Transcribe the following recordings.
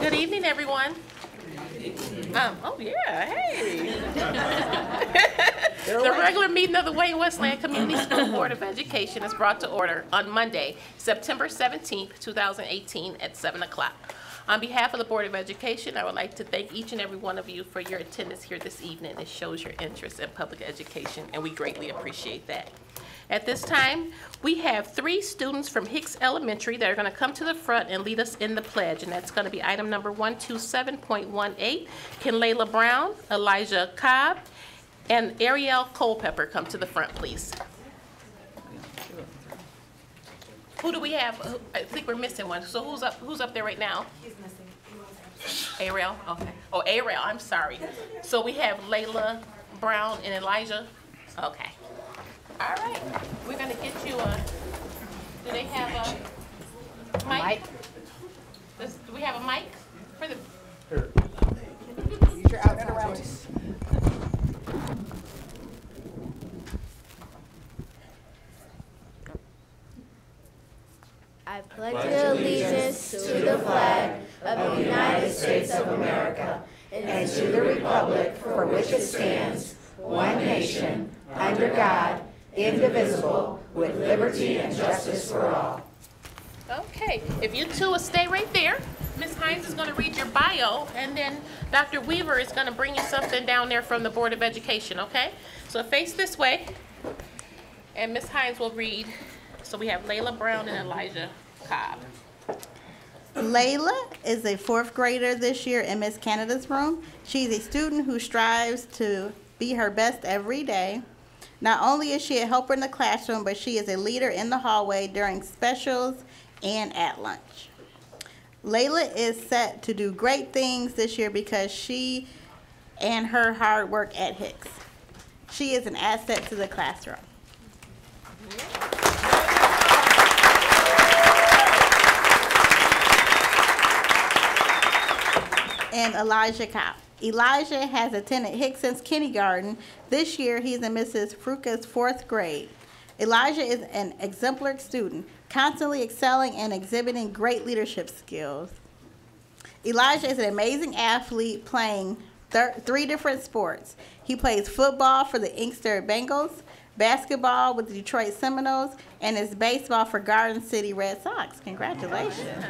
Good evening, everyone. Oh yeah, hey. The regular meeting of the Wayne-Westland Community School Board of Education is brought to order on Monday, September 17th, 2018 at 7 o'clock. On behalf of the Board of Education, I would like to thank each and every one of you for your attendance here this evening. It shows your interest in public education, and we greatly appreciate that. At this time, we have 3 students from Hicks Elementary that are going to come to the front and lead us in the pledge, and that's going to be item number 127.18. Can Leila Brown, Elijah Cobb, and Ariel Culpepper come to the front, please? Who do we have? I think we're missing one. So who's up there right now? He's missing. Ariel? Okay. Oh, Ariel, I'm sorry. So we have Leila Brown and Elijah? Okay. All right, we're going to get you a, do they have a mic? Do we have a mic for the? Use your outside voice. I pledge allegiance to the flag of the United States of America and to the republic for which it stands, one nation, under God, indivisible, with liberty and justice for all. Okay, if you two will stay right there, Ms. Hines is going to read your bio, and then Dr. Weaver is going to bring you something down there from the Board of Education, okay? So face this way, and Ms. Hines will read. So we have Leila Brown and Elijah Cobb. Laila is a 4th grader this year in Miss Canada's room. She's a student who strives to be her best every day. Not only is she a helper in the classroom, but she is a leader in the hallway during specials and at lunch. Laila is set to do great things this year because she and her hard work at Hicks. She is an asset to the classroom. And Elijah Cobb. Elijah has attended Hicks since kindergarten. This year, he's in Mrs. Furka's 4th grade. Elijah is an exemplary student, constantly excelling and exhibiting great leadership skills. Elijah is an amazing athlete playing 3 different sports. He plays football for the Inkster Bengals, basketball with the Detroit Seminoles, and is baseball for Garden City Red Sox. Congratulations.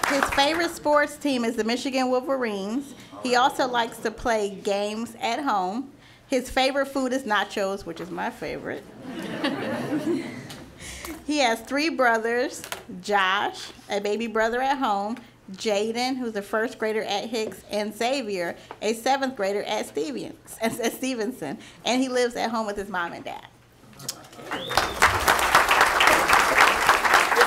His favorite sports team is the Michigan Wolverines. He also likes to play games at home. His favorite food is nachos, which is my favorite. He has 3 brothers, Josh, a baby brother at home, Jaden, who's a 1st grader at Hicks, and Xavier, a 7th grader at Stevenson. And he lives at home with his mom and dad. This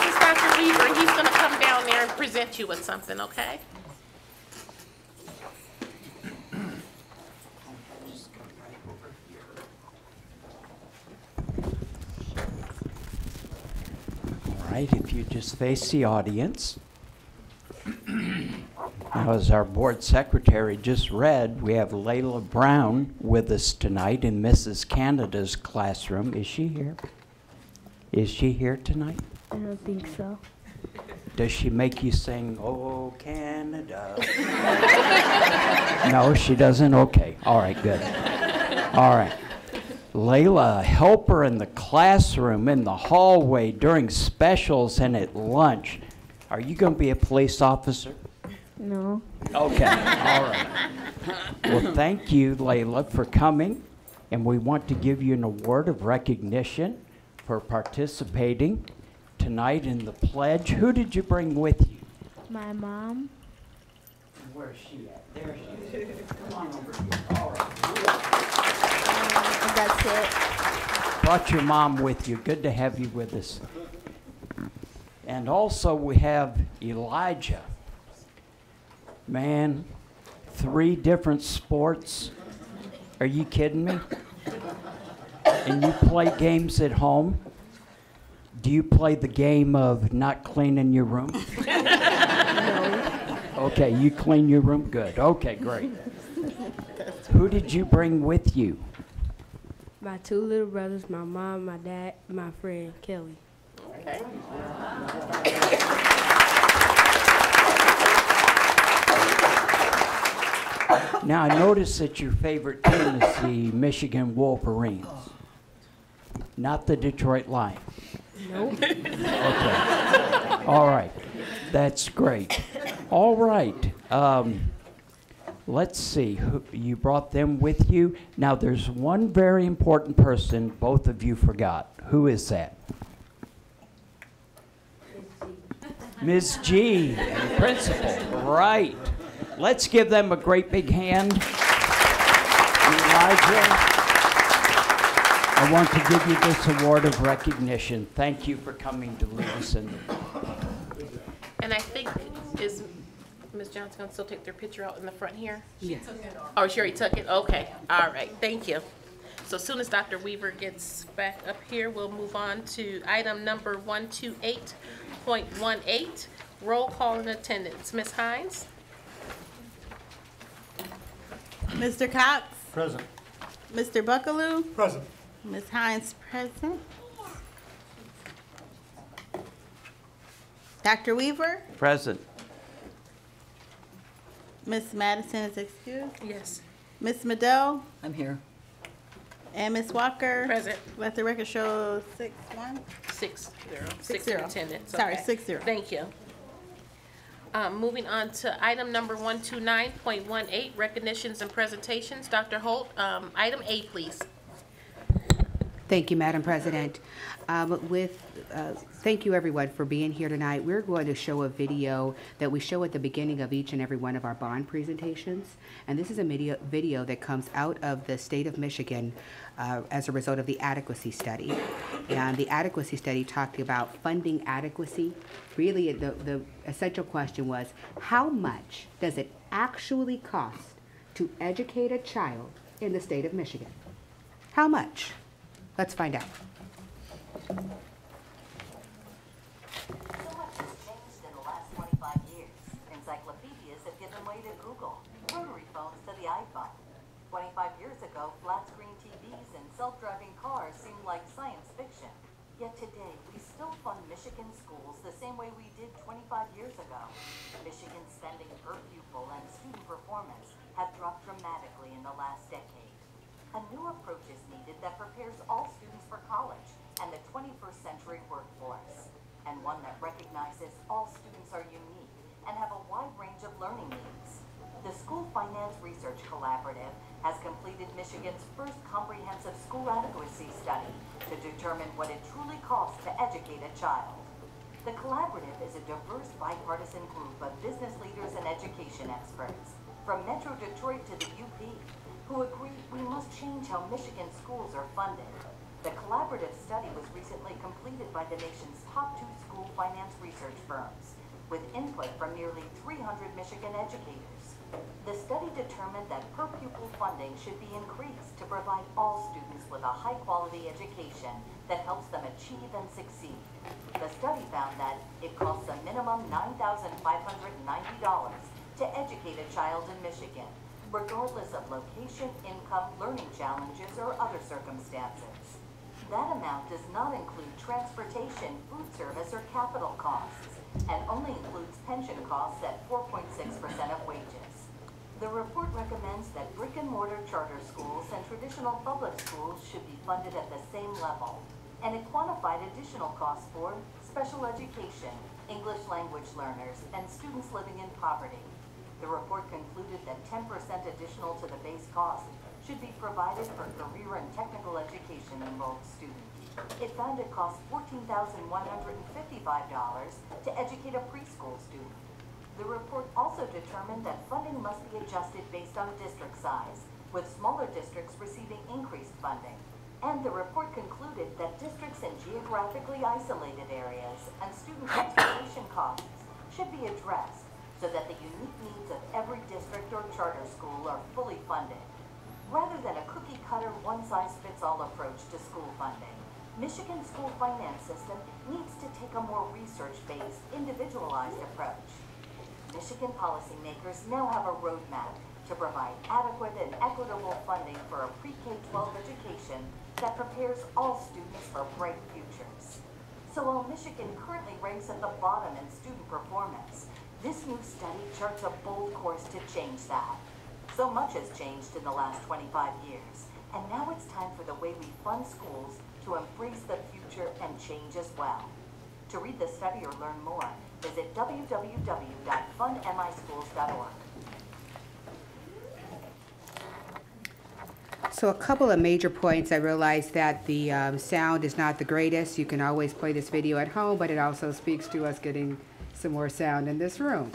is Dr. Weaver. He's going to come down there and present you with something, okay? All right, if you just face the audience. Now, as our board secretary just read, we have Leila Brown with us tonight in Mrs. Canada's classroom. Is she here? Is she here tonight? I don't think so. Does she make you sing, "Oh, Canada"? No, she doesn't? Okay. All right, good. All right. Laila, a helper in the classroom, in the hallway, during specials, and at lunch. Are you going to be a police officer? No. Okay. All right. Well, thank you, Laila, for coming. And we want to give you an award of recognition for participating tonight in the pledge. Who did you bring with you? My mom. Where is she at? There she is. Come on over here. All right. That's it. Brought your mom with you. Good to have you with us. And also we have Elijah. Man, 3 different sports. Are you kidding me? And you play games at home? Do you play the game of not cleaning your room? No. Okay, you clean your room? Good. Okay, great. Who did you bring with you? My 2 little brothers, my mom, my dad, my friend, Kelly. Okay. Now, I noticed that your favorite team is the Michigan Wolverines, not the Detroit Lions. Nope. Okay. All right. That's great. All right. Let's see. You brought them with you. Now, there's one very important person both of you forgot. Who is that? Ms. G, the principal. Right. Let's give them a great big hand. Elijah, I want to give you this award of recognition. Thank you for coming to lead us in. And I think, is Ms. Johnson going to still take their picture out in the front here? Yes. Oh, she already took it? Okay. All right. Thank you. So as soon as Dr. Weaver gets back up here, we'll move on to item number 128.18, roll call and attendance. Ms. Hines? Mr. Cox? Present. Mr. Buckaloo? Present. Ms. Hines present. Dr. Weaver? Present. Ms. Madison is excused. Yes. Ms. Midea? I'm here. And Ms. Walker? Present. Let the record show 6-1. 6-0. 6-0. Superintendent. Sorry, Okay. 6-0. Thank you. Moving on to item number 129.18, recognitions and presentations. Dr. Holt, item A, please. Thank you, Madam President. Thank you, everyone, for being here tonight. We're going to show a video that we show at the beginning of each and every one of our bond presentations. And this is a video that comes out of the state of Michigan as a result of the adequacy study. And the adequacy study talked about funding adequacy. Really, the essential question was, how much does it actually cost to educate a child in the state of Michigan? How much? Let's find out. So much has changed in the last 25 years. Encyclopedias have given way to Google, rotary phones to the iPhone. 25 years ago, flat-screen TVs and self-driving cars seemed like science fiction. Yet today, we still fund Michigan schools the same way we did 25 years ago. Michigan's spending per pupil and student performance have dropped dramatically in the last decade. A new approach is needed that prepares all students for college and the 21st century workforce, and one that recognizes all students are unique and have a wide range of learning needs. The School Finance Research Collaborative has completed Michigan's first comprehensive school adequacy study to determine what it truly costs to educate a child. The collaborative is a diverse bipartisan group of business leaders and education experts, from Metro Detroit to the UP, who agree we must change how Michigan schools are funded. The collaborative study was recently completed by the nation's top 2 school finance research firms, with input from nearly 300 Michigan educators. The study determined that per pupil funding should be increased to provide all students with a high-quality education that helps them achieve and succeed. The study found that it costs a minimum $9,590 to educate a child in Michigan, regardless of location, income, learning challenges, or other circumstances. That amount does not include transportation, food service, or capital costs, and only includes pension costs at 4.6% of wages. The report recommends that brick-and-mortar charter schools and traditional public schools should be funded at the same level, and it quantified additional costs for special education, English language learners, and students living in poverty. The report concluded that 10% additional to the base cost should be provided for career and technical education enrolled students. It found it costs $14,155 to educate a preschool student. The report also determined that funding must be adjusted based on district size, with smaller districts receiving increased funding. And the report concluded that districts in geographically isolated areas and student transportation costs should be addressed so that the unique needs of every district or charter school are fully funded. Rather than a cookie-cutter, one-size-fits-all approach to school funding, Michigan's school finance system needs to take a more research-based, individualized approach. Michigan policymakers now have a roadmap to provide adequate and equitable funding for a pre-K-12 education that prepares all students for bright futures. So while Michigan currently ranks at the bottom in student performance, this new study charts a bold course to change that. So much has changed in the last 25 years, and now it's time for the way we fund schools to embrace the future and change as well. To read the study or learn more, visit www.fundmischools.org. So a couple of major points. I realize that the sound is not the greatest. You can always play this video at home, but it also speaks to us getting some more sound in this room.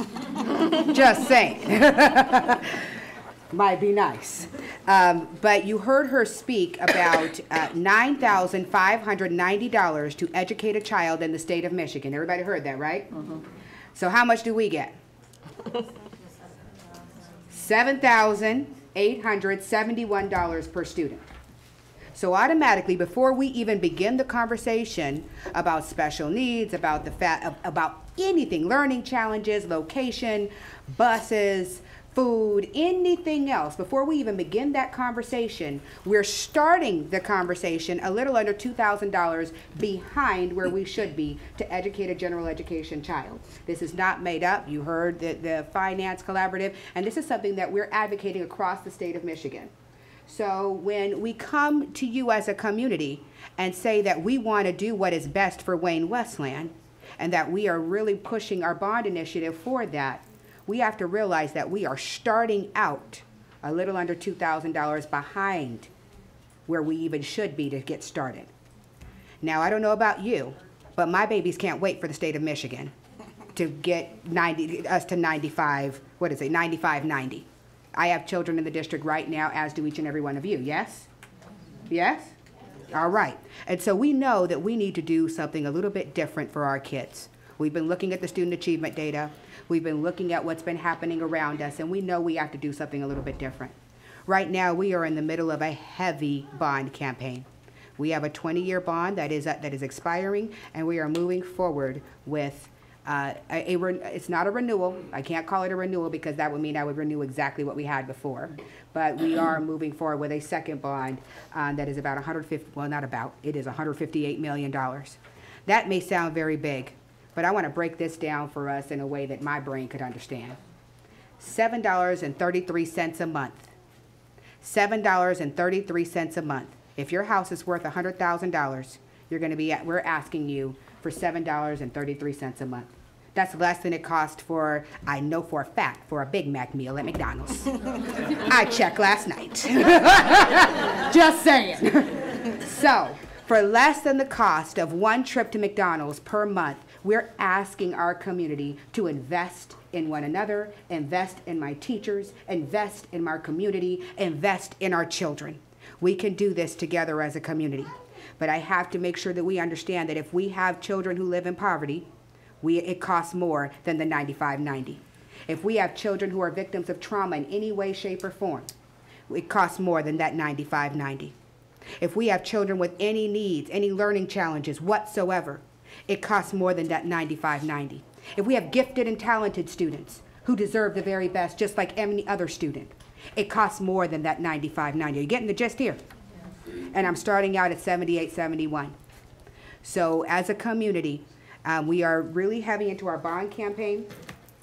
Just saying. Might be nice. But you heard her speak about $9,590 to educate a child in the state of Michigan. Everybody heard that, right? Mm-hmm. So how much do we get? $7,871 per student. So automatically, before we even begin the conversation about special needs, about about anything, learning challenges, location, buses, food, anything else, before we even begin that conversation, we're starting the conversation a little under $2,000 behind where we should be to educate a general education child. This is not made up. You heard the Finance Collaborative, and this is something that we're advocating across the state of Michigan. So when we come to you as a community and say that we want to do what is best for Wayne-Westland and that we are really pushing our bond initiative for that, we have to realize that we are starting out a little under $2,000 behind where we even should be to get started. Now, I don't know about you, but my babies can't wait for the state of Michigan to get us to 95, what is it, 95.90. I have children in the district right now, as do each and every one of you, yes? Yes? All right. And so we know that we need to do something a little bit different for our kids. We've been looking at the student achievement data. We've been looking at what's been happening around us, and we know we have to do something a little bit different. Right now, we are in the middle of a heavy bond campaign. We have a 20-year bond that is expiring, and we are moving forward with it's not a renewal. I can't call it a renewal because that would mean I would renew exactly what we had before. But we are moving forward with a second bond that is about it is $158 million. That may sound very big, but I want to break this down for us in a way that my brain could understand. $7.33 a month. $7.33 a month. If your house is worth $100,000, we're asking you for $7.33 a month. That's less than it cost for, I know for a fact, for a Big Mac meal at McDonald's. I checked last night. Just saying. So, for less than the cost of one trip to McDonald's per month, we're asking our community to invest in one another, invest in my teachers, invest in our community, invest in our children. We can do this together as a community. But I have to make sure that we understand that if we have children who live in poverty, it costs more than the $95.90. If we have children who are victims of trauma in any way, shape, or form, it costs more than that $95.90. If we have children with any needs, any learning challenges whatsoever, it costs more than that $95.90. If we have gifted and talented students who deserve the very best, just like any other student, it costs more than that $95.90. Are you getting the gist here? And I'm starting out at $78.71. So as a community, we are really heavy into our bond campaign.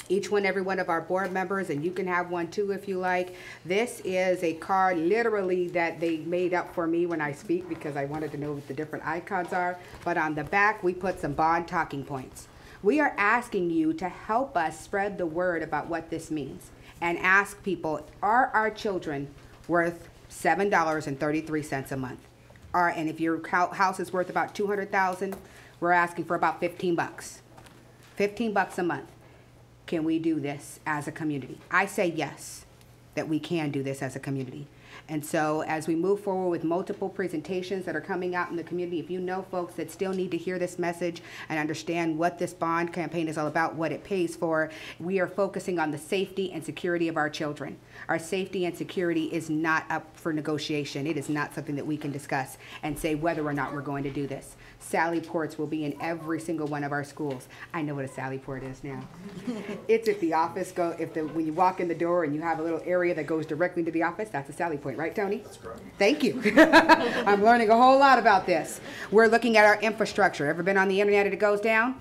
Every one of our board members, and you can have one too if you like. This is a card literally that they made up for me when I speak because I wanted to know what the different icons are. But on the back, we put some bond talking points. We are asking you to help us spread the word about what this means and ask people, are our children worth $7.33 a month? And if your house is worth about $200,000, we're asking for about 15 bucks. 15 bucks a month. Can we do this as a community? I say yes, that we can do this as a community. And so as we move forward with multiple presentations that are coming out in the community, if you know folks that still need to hear this message and understand what this bond campaign is all about, what it pays for, we are focusing on the safety and security of our children. Our safety and security is not up for negotiation. It is not something that we can discuss and say whether or not we're going to do this. Sally ports will be in every single one of our schools. I know what a Sally port is now. It's if the office when you walk in the door and you have a little area that goes directly to the office, that's a Sally point, right, Tony? That's correct. Thank you. I'm learning a whole lot about this. We're looking at our infrastructure. Ever been on the internet and it goes down?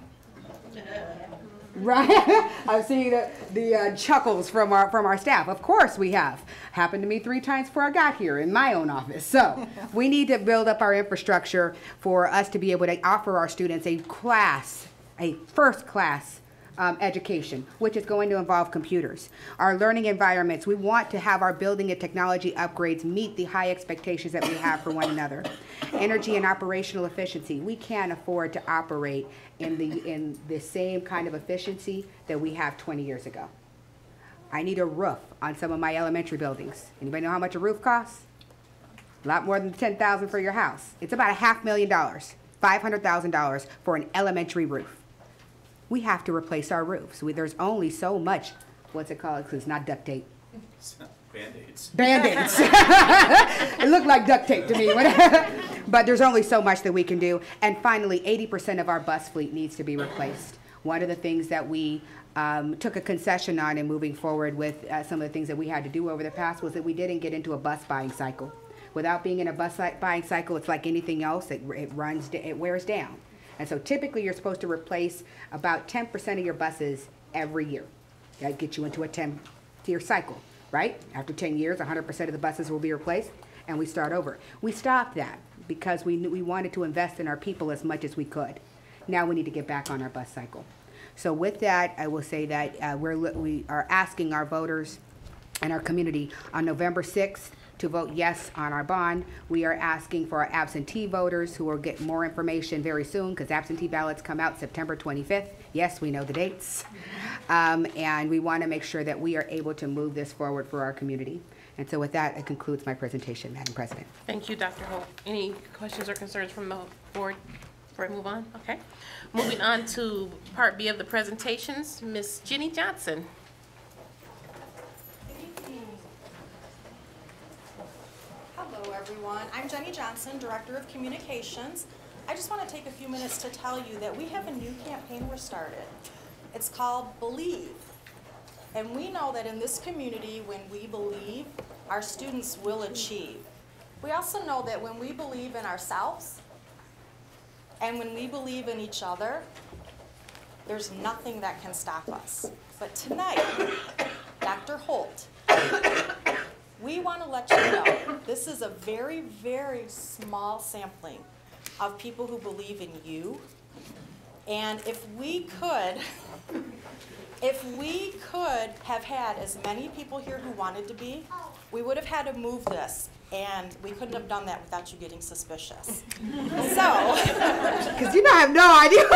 Right? I've seen the chuckles from our staff. Of course we have. Happened to me 3 times before I got here in my own office. So we need to build up our infrastructure for us to be able to offer our students a first class education, which is going to involve computers. Our learning environments, we want to have our building and technology upgrades meet the high expectations that we have for one another. Energy and operational efficiency, we can't afford to operate in the same kind of efficiency that we have 20 years ago. I need a roof on some of my elementary buildings. Anybody know how much a roof costs? A lot more than $10,000 for your house. It's about $500,000, $500,000 for an elementary roof. We have to replace our roofs. There's only so much, what's it called? 'Cause it's not duct tape. Band-Aids. Band-Aids. It looked like duct tape to me. But there's only so much that we can do. And finally, 80% of our bus fleet needs to be replaced. One of the things that we took a concession on in moving forward with some of the things that we had to do over the past was that we didn't get into a bus buying cycle. Without being in a bus buying cycle, it's like anything else. It wears down. And so typically you're supposed to replace about 10% of your buses every year. That gets you into a 10-year cycle, right? After 10 years, 100% of the buses will be replaced, and we start over. We stopped that because we wanted to invest in our people as much as we could. Now we need to get back on our bus cycle. So with that, I will say that we are asking our voters and our community on November 6th to vote yes on our bond. We are asking for our absentee voters who will get more information very soon because absentee ballots come out September 25th. Yes, we know the dates. And we want to make sure that we are able to move this forward for our community. And so with that, it concludes my presentation, Madam President. Thank you, Dr. Holt. Any questions or concerns from the board before I move on? Okay. Moving on to Part B of the presentations, Ms. Jenny Johnson. Hello, everyone. I'm Jenny Johnson, Director of Communications. I just want to take a few minutes to tell you that we have a new campaign we're started. It's called Believe. And we know that in this community, when we believe, our students will achieve. We also know that when we believe in ourselves and when we believe in each other, there's nothing that can stop us. But tonight, Dr. Holt, we want to let you know this is a very, very small sampling of people who believe in you. And if we could have had as many people here who wanted to be, we would have had to move this. And we couldn't have done that without you getting suspicious. So, Because I have no idea.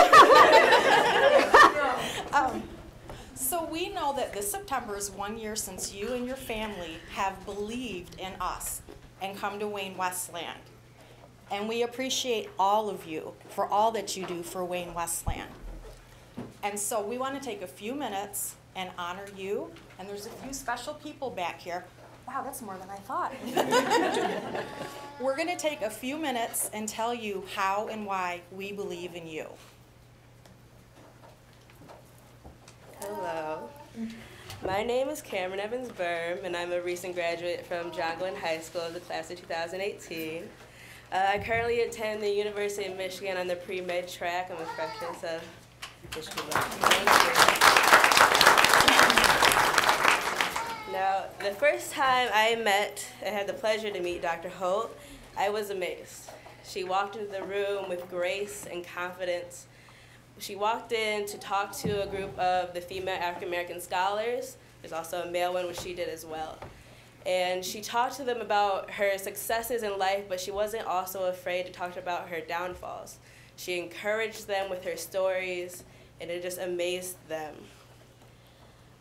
So we know that this September is 1 year since you and your family have believed in us and come to Wayne-Westland. And we appreciate all of you for all that you do for Wayne-Westland. And so we want to take a few minutes and honor you. And there's a few special people back here. Wow, that's more than I thought. We're going to take a few minutes and tell you how and why we believe in you. Hello. My name is Cameron Evans-Berm, and I'm a recent graduate from John Glenn High School of the class of 2018. I currently attend the University of Michigan on the pre-med track. I'm a freshman, so wish you luck. Thank you. Now, the first time I had the pleasure to meet Dr. Holt, I was amazed. She walked into the room with grace and confidence. She walked in to talk to a group of the female African-American scholars. There's also a male one, which she did as well. And she talked to them about her successes in life, but she wasn't also afraid to talk about her downfalls. She encouraged them with her stories, and it just amazed them.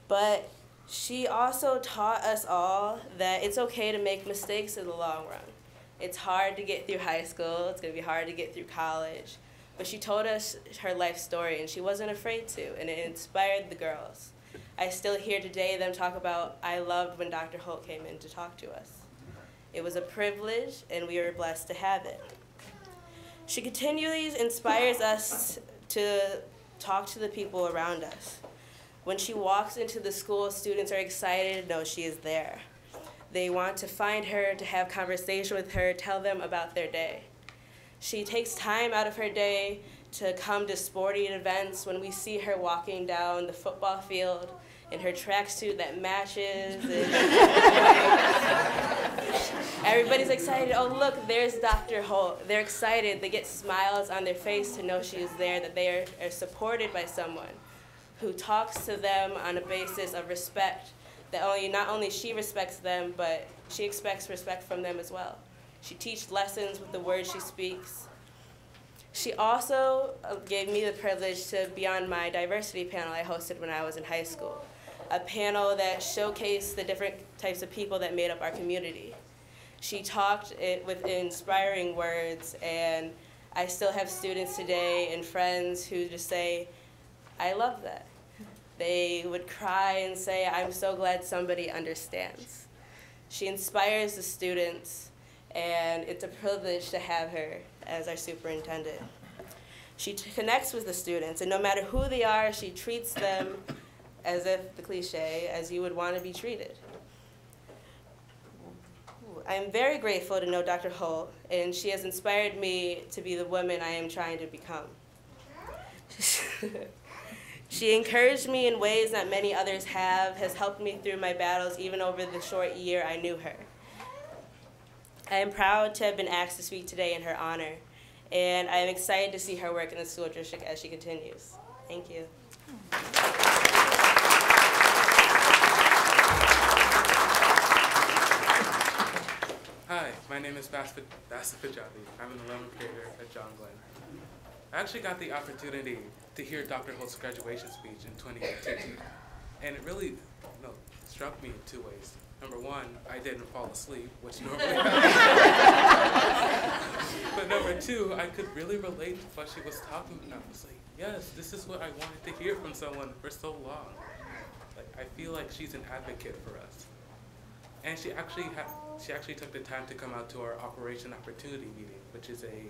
But she also taught us all that it's okay to make mistakes in the long run. It's hard to get through high school. It's going to be hard to get through college. But she told us her life story, and she wasn't afraid to, and it inspired the girls. I still hear today them talk about, I loved when Dr. Holt came in to talk to us. It was a privilege, and we were blessed to have it. She continually inspires us to talk to the people around us. When she walks into the school, students are excited to know she is there. They want to find her, to have conversation with her, tell them about their day. She takes time out of her day to come to sporting events, when we see her walking down the football field in her tracksuit that matches. And everybody's excited. Oh, look, there's Dr. Holt. They're excited. They get smiles on their face to know she is there, that they are supported by someone who talks to them on a basis of respect, that not only she respects them, but she expects respect from them as well. She teaches lessons with the words she speaks. She also gave me the privilege to be on my diversity panel I hosted when I was in high school, a panel that showcased the different types of people that made up our community. She talked it with inspiring words, and I still have students today and friends who just say, I love that. They would cry and say, I'm so glad somebody understands. She inspires the students, and it's a privilege to have her as our superintendent. She connects with the students, and no matter who they are, she treats them as if, the cliche, as you would want to be treated. I'm very grateful to know Dr. Holt, and she has inspired me to be the woman I am trying to become. She encouraged me in ways that many others has helped me through my battles even over the short year I knew her. I am proud to have been asked to speak today in her honor, and I am excited to see her work in the school district as she continues. Thank you. Hi, my name is Bassett Pajabi. I'm an 11th grader at John Glenn. I actually got the opportunity to hear Dr. Holt's graduation speech in 2018, and it really struck me in two ways. Number one, I didn't fall asleep, which normally happens. But number two, I could really relate to what she was talking about. I was like, yes, this is what I wanted to hear from someone for so long. Like, I feel like she's an advocate for us. And she actually took the time to come out to our Operation Opportunity meeting, which is a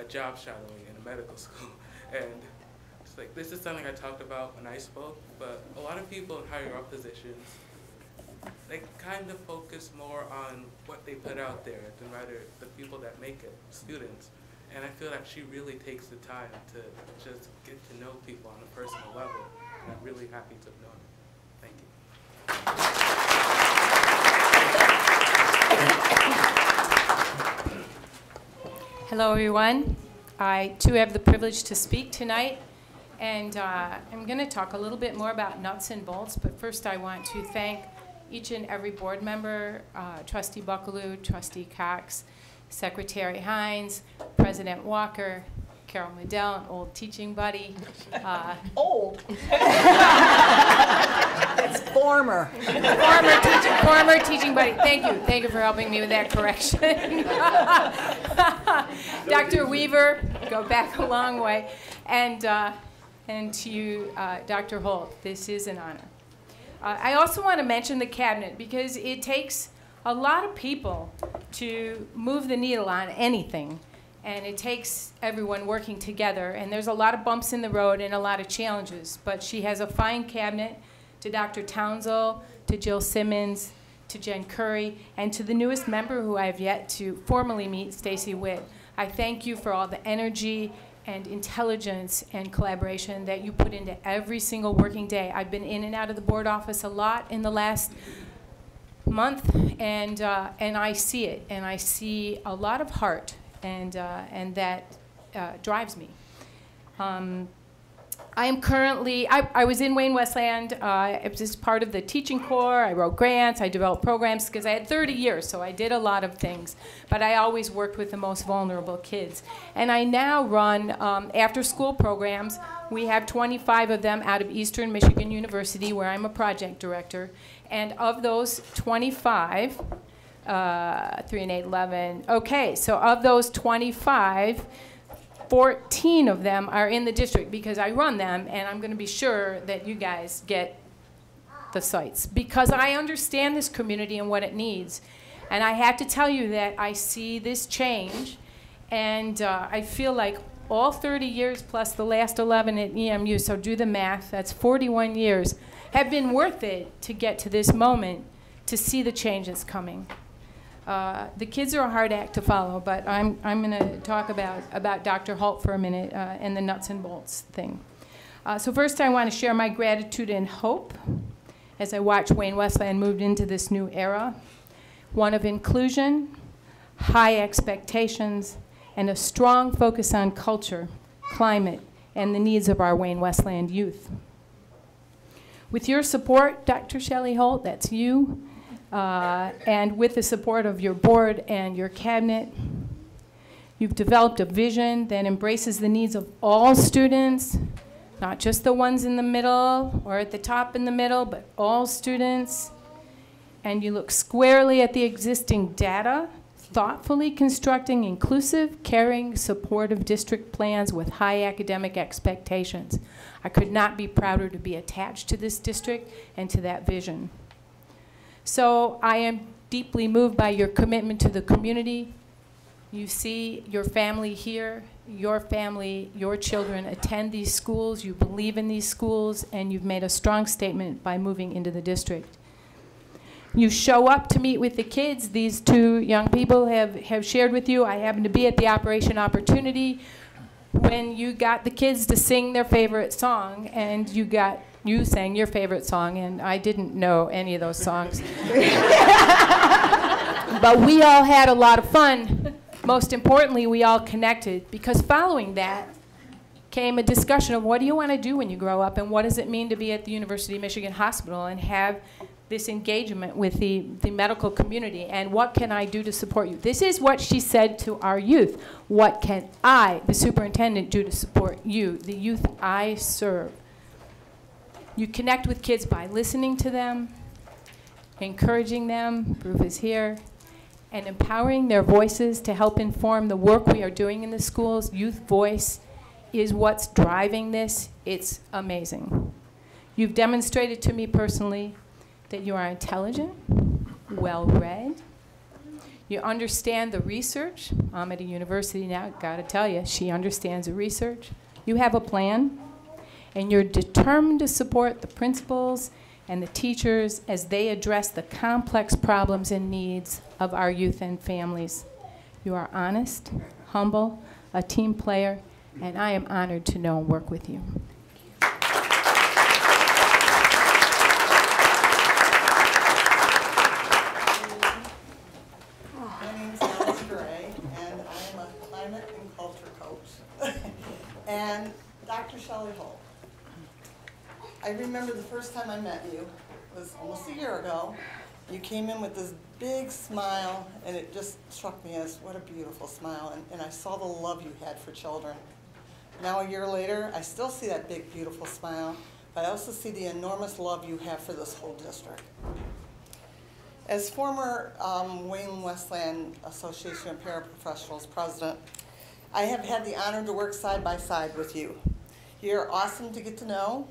job shadowing in a medical school. And it's like, this is something I talked about when I spoke, but a lot of people in higher up positions, they kind of focus more on what they put out there than rather the people that make it, students. And I feel like she really takes the time to just get to know people on a personal level. And I'm really happy to have known her. Thank you. Hello, everyone. I, too, have the privilege to speak tonight, and I'm going to talk a little bit more about nuts and bolts, but first I want to thank each and every board member, Trustee Buckaloo, Trustee Cox, Secretary Hines, President Walker, Carol Midea, an old teaching buddy. Old? That's former. Former teaching buddy. Thank you for helping me with that correction. Dr. Weaver, go back a long way, and to you, Dr. Holt, this is an honor. I also want to mention the cabinet because it takes a lot of people to move the needle on anything, and it takes everyone working together, and there's a lot of bumps in the road and a lot of challenges, but she has a fine cabinet. To Dr. Townsell, to Jill Simmons, to Jen Curry, and to the newest member who I have yet to formally meet, Stacy Witt. I thank you for all the energy and intelligence and collaboration that you put into every single working day. I've been in and out of the board office a lot in the last month, and I see it, and I see a lot of heart, and that drives me. I am currently, I was in Wayne-Westland. I was just part of the teaching corps. I wrote grants. I developed programs because I had 30 years, so I did a lot of things. But I always worked with the most vulnerable kids. And I now run after-school programs. We have 25 of them out of Eastern Michigan University, where I'm a project director. And of those 25, 3 and 8, 11. Okay, so of those 25, 14 of them are in the district because I run them, and I'm going to be sure that you guys get the sites because I understand this community and what it needs. And I have to tell you that I see this change, and I feel like all 30 years plus the last 11 at EMU, so do the math, that's 41 years, have been worth it to get to this moment to see the change that's coming. The kids are a hard act to follow, but I'm going to talk about Dr. Holt for a minute and the nuts and bolts thing. So first I want to share my gratitude and hope as I watch Wayne-Westland move into this new era, one of inclusion, high expectations, and a strong focus on culture, climate, and the needs of our Wayne-Westland youth. With your support, Dr. Shelly Holt, that's you, and with the support of your board and your cabinet, you've developed a vision that embraces the needs of all students, not just the ones in the middle or at the top in the middle, but all students. And you look squarely at the existing data, thoughtfully constructing inclusive, caring, supportive district plans with high academic expectations. I could not be prouder to be attached to this district and to that vision. So I am deeply moved by your commitment to the community. You see your family here, your family, your children attend these schools, you believe in these schools, and you've made a strong statement by moving into the district. You show up to meet with the kids. These two young people have shared with you. I happened to be at the Operation Opportunity when you got the kids to sing their favorite song, and you sang your favorite song, and I didn't know any of those songs. But we all had a lot of fun. Most importantly, we all connected, because following that came a discussion of what do you want to do when you grow up, and what does it mean to be at the University of Michigan Hospital and have this engagement with the medical community, and what can I do to support you? This is what she said to our youth. What can I, the superintendent, do to support you, the youth I serve? You connect with kids by listening to them, encouraging them, proof is here, and empowering their voices to help inform the work we are doing in the schools. Youth voice is what's driving this. It's amazing. You've demonstrated to me personally that you are intelligent, well-read, you understand the research. I'm at a university now, gotta tell you, she understands the research. You have a plan, and you're determined to support the principals and the teachers as they address the complex problems and needs of our youth and families. You are honest, humble, a team player, and I am honored to know and work with you. And Dr. Shelly Holt, I remember the first time I met you was almost a year ago. You came in with this big smile, and it just struck me as what a beautiful smile, and I saw the love you had for children. Now a year later, I still see that big, beautiful smile, but I also see the enormous love you have for this whole district. As former Wayne-Westland Association of Paraprofessionals president, I have had the honor to work side by side with you. You're awesome to get to know.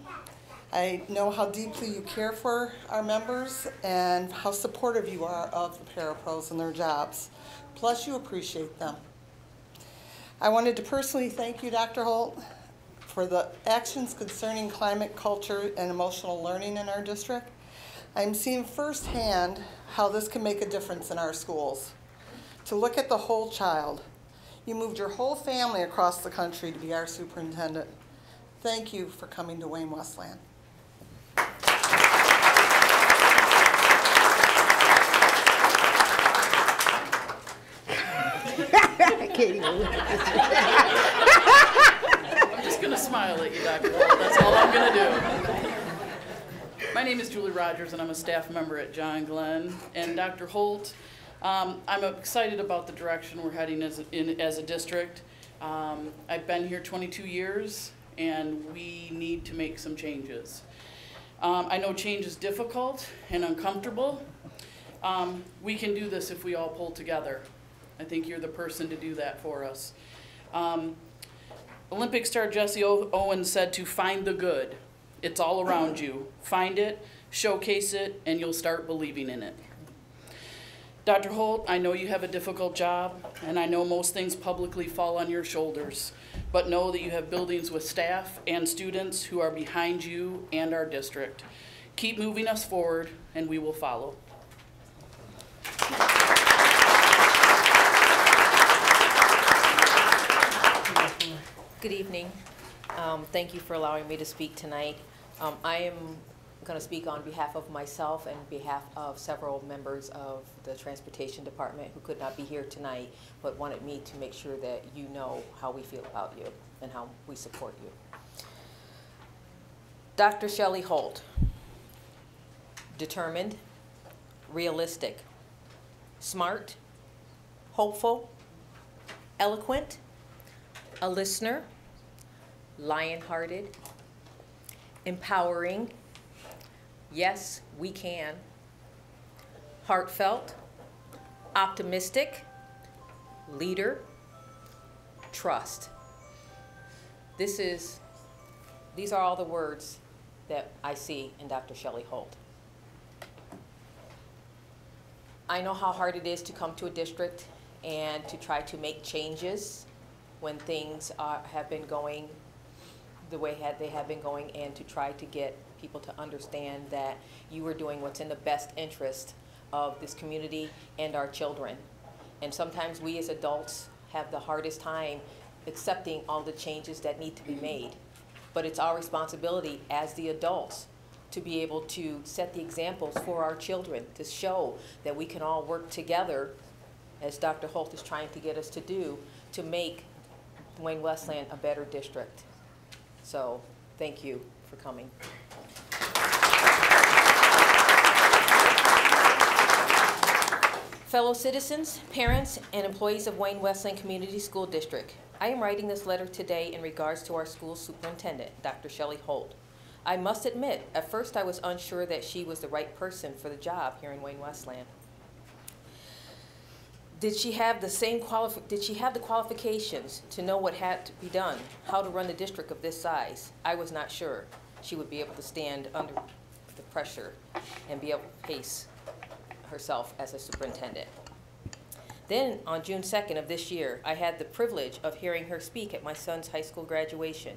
I know how deeply you care for our members and how supportive you are of the parapros and their jobs. Plus, you appreciate them. I wanted to personally thank you, Dr. Holt, for the actions concerning climate, culture, and emotional learning in our district. I'm seeing firsthand how this can make a difference in our schools. To look at the whole child. You moved your whole family across the country to be our superintendent. Thank you for coming to Wayne-Westland. I can't even look at this. I'm just going to smile at you, Dr. Holt. That's all I'm going to do. My name is Julie Rogers, and I'm a staff member at John Glenn. And Dr. Holt, I'm excited about the direction we're heading as a district. I've been here 22 years, and we need to make some changes. I know change is difficult and uncomfortable. We can do this if we all pull together. I think you're the person to do that for us. Olympic star Jesse Owens said to find the good. It's all around you. Find it, showcase it, and you'll start believing in it. Dr. Holt, I know you have a difficult job, and I know most things publicly fall on your shoulders, but know that you have buildings with staff and students who are behind you and our district. Keep moving us forward, and we will follow. Good evening. Thank you for allowing me to speak tonight. I am going to speak on behalf of myself and behalf of several members of the Transportation Department who could not be here tonight, but wanted me to make sure that you know how we feel about you and how we support you. Dr. Shelly Holt, determined, realistic, smart, hopeful, eloquent, a listener, lion-hearted, empowering, yes, we can, heartfelt, optimistic, leader, trust. These are all the words that I see in Dr. Shelly Holt. I know how hard it is to come to a district and to try to make changes when things have been going the way they have been going, and to try to get people to understand that you are doing what's in the best interest of this community and our children. And sometimes we as adults have the hardest time accepting all the changes that need to be made. But it's our responsibility as the adults to be able to set the examples for our children, to show that we can all work together, as Dr. Holt is trying to get us to do, to make Wayne-Westland a better district. So, thank you for coming. Fellow citizens, parents, and employees of Wayne-Westland Community School District, I am writing this letter today in regards to our school superintendent, Dr. Shelly Holt. I must admit, at first I was unsure that she was the right person for the job here in Wayne-Westland. Did she have the qualifications to know what had to be done, how to run a district of this size? I was not sure she would be able to stand under the pressure and be able to pace herself as a superintendent. Then, on June 2nd of this year, I had the privilege of hearing her speak at my son's high school graduation.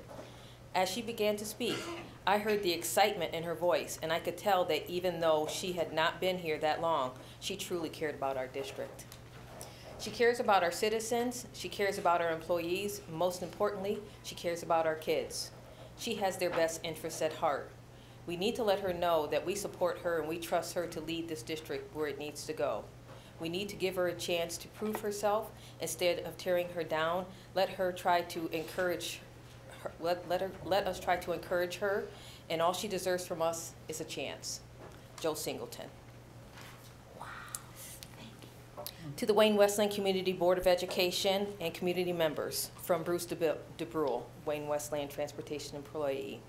As she began to speak, I heard the excitement in her voice, and I could tell that even though she had not been here that long, she truly cared about our district. She cares about our citizens, she cares about our employees, most importantly, she cares about our kids. She has their best interests at heart. We need to let her know that we support her and we trust her to lead this district where it needs to go. We need to give her a chance to prove herself instead of tearing her down. Let her try to encourage her, let us try to encourage her, and all she deserves from us is a chance. Joe Singleton. To the Wayne-Westland Community Board of Education and community members, from Bruce DeBrule, Wayne-Westland Transportation Employee.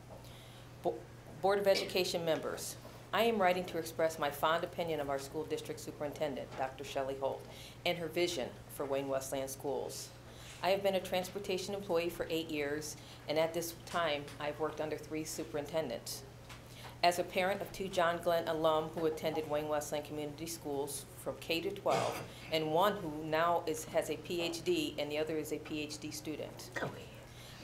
Board of Education members, I am writing to express my fond opinion of our school district superintendent, Dr. Shelly Holt, and her vision for Wayne-Westland schools. I have been a transportation employee for 8 years, and at this time, I've worked under 3 superintendents. As a parent of 2 John Glenn alum who attended Wayne-Westland Community Schools from K to 12, and one who now has a PhD and the other is a PhD student.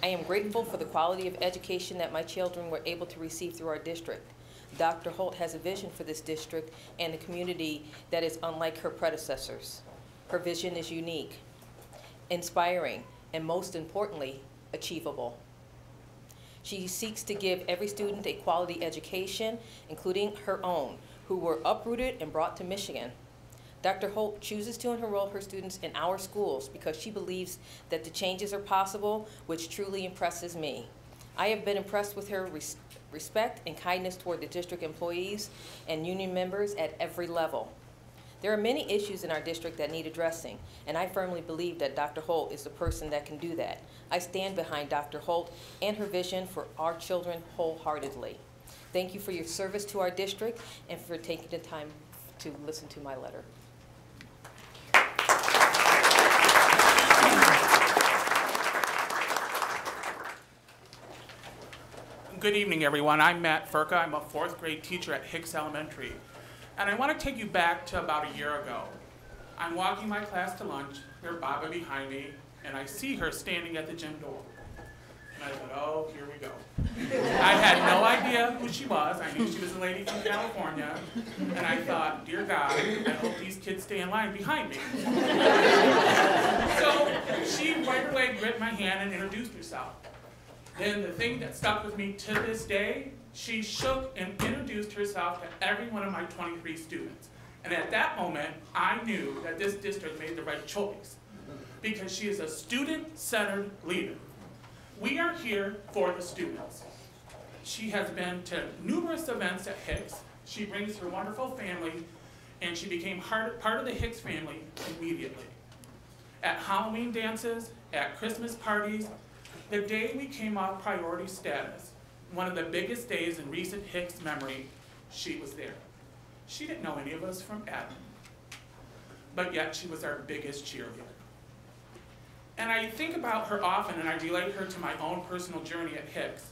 I am grateful for the quality of education that my children were able to receive through our district. Dr. Holt has a vision for this district and the community that is unlike her predecessors. Her vision is unique, inspiring, and most importantly, achievable. She seeks to give every student a quality education, including her own, who were uprooted and brought to Michigan. Dr. Holt chooses to enroll her students in our schools because she believes that the changes are possible, which truly impresses me. I have been impressed with her respect and kindness toward the district employees and union members at every level. There are many issues in our district that need addressing, and I firmly believe that Dr. Holt is the person that can do that. I stand behind Dr. Holt and her vision for our children wholeheartedly. Thank you for your service to our district and for taking the time to listen to my letter. Good evening, everyone. I'm Matt Furka. I'm a 4th grade teacher at Hicks Elementary. And I want to take you back to about a year ago. I'm walking my class to lunch, here's Baba behind me, and I see her standing at the gym door. And I thought, oh, here we go. I had no idea who she was. I knew she was a lady from California. And I thought, dear God, I hope these kids stay in line behind me. So she right away gripped my hand and introduced herself. Then the thing that stuck with me to this day, she shook and introduced herself to every one of my 23 students. And at that moment, I knew that this district made the right choice because she is a student-centered leader. We are here for the students. She has been to numerous events at Hicks. She brings her wonderful family, and she became part of the Hicks family immediately. At Halloween dances, at Christmas parties, the day we came off priority status, one of the biggest days in recent Hicks memory, she was there. She didn't know any of us from Adam, but yet she was our biggest cheerleader. And I think about her often, and I relate her to my own personal journey at Hicks.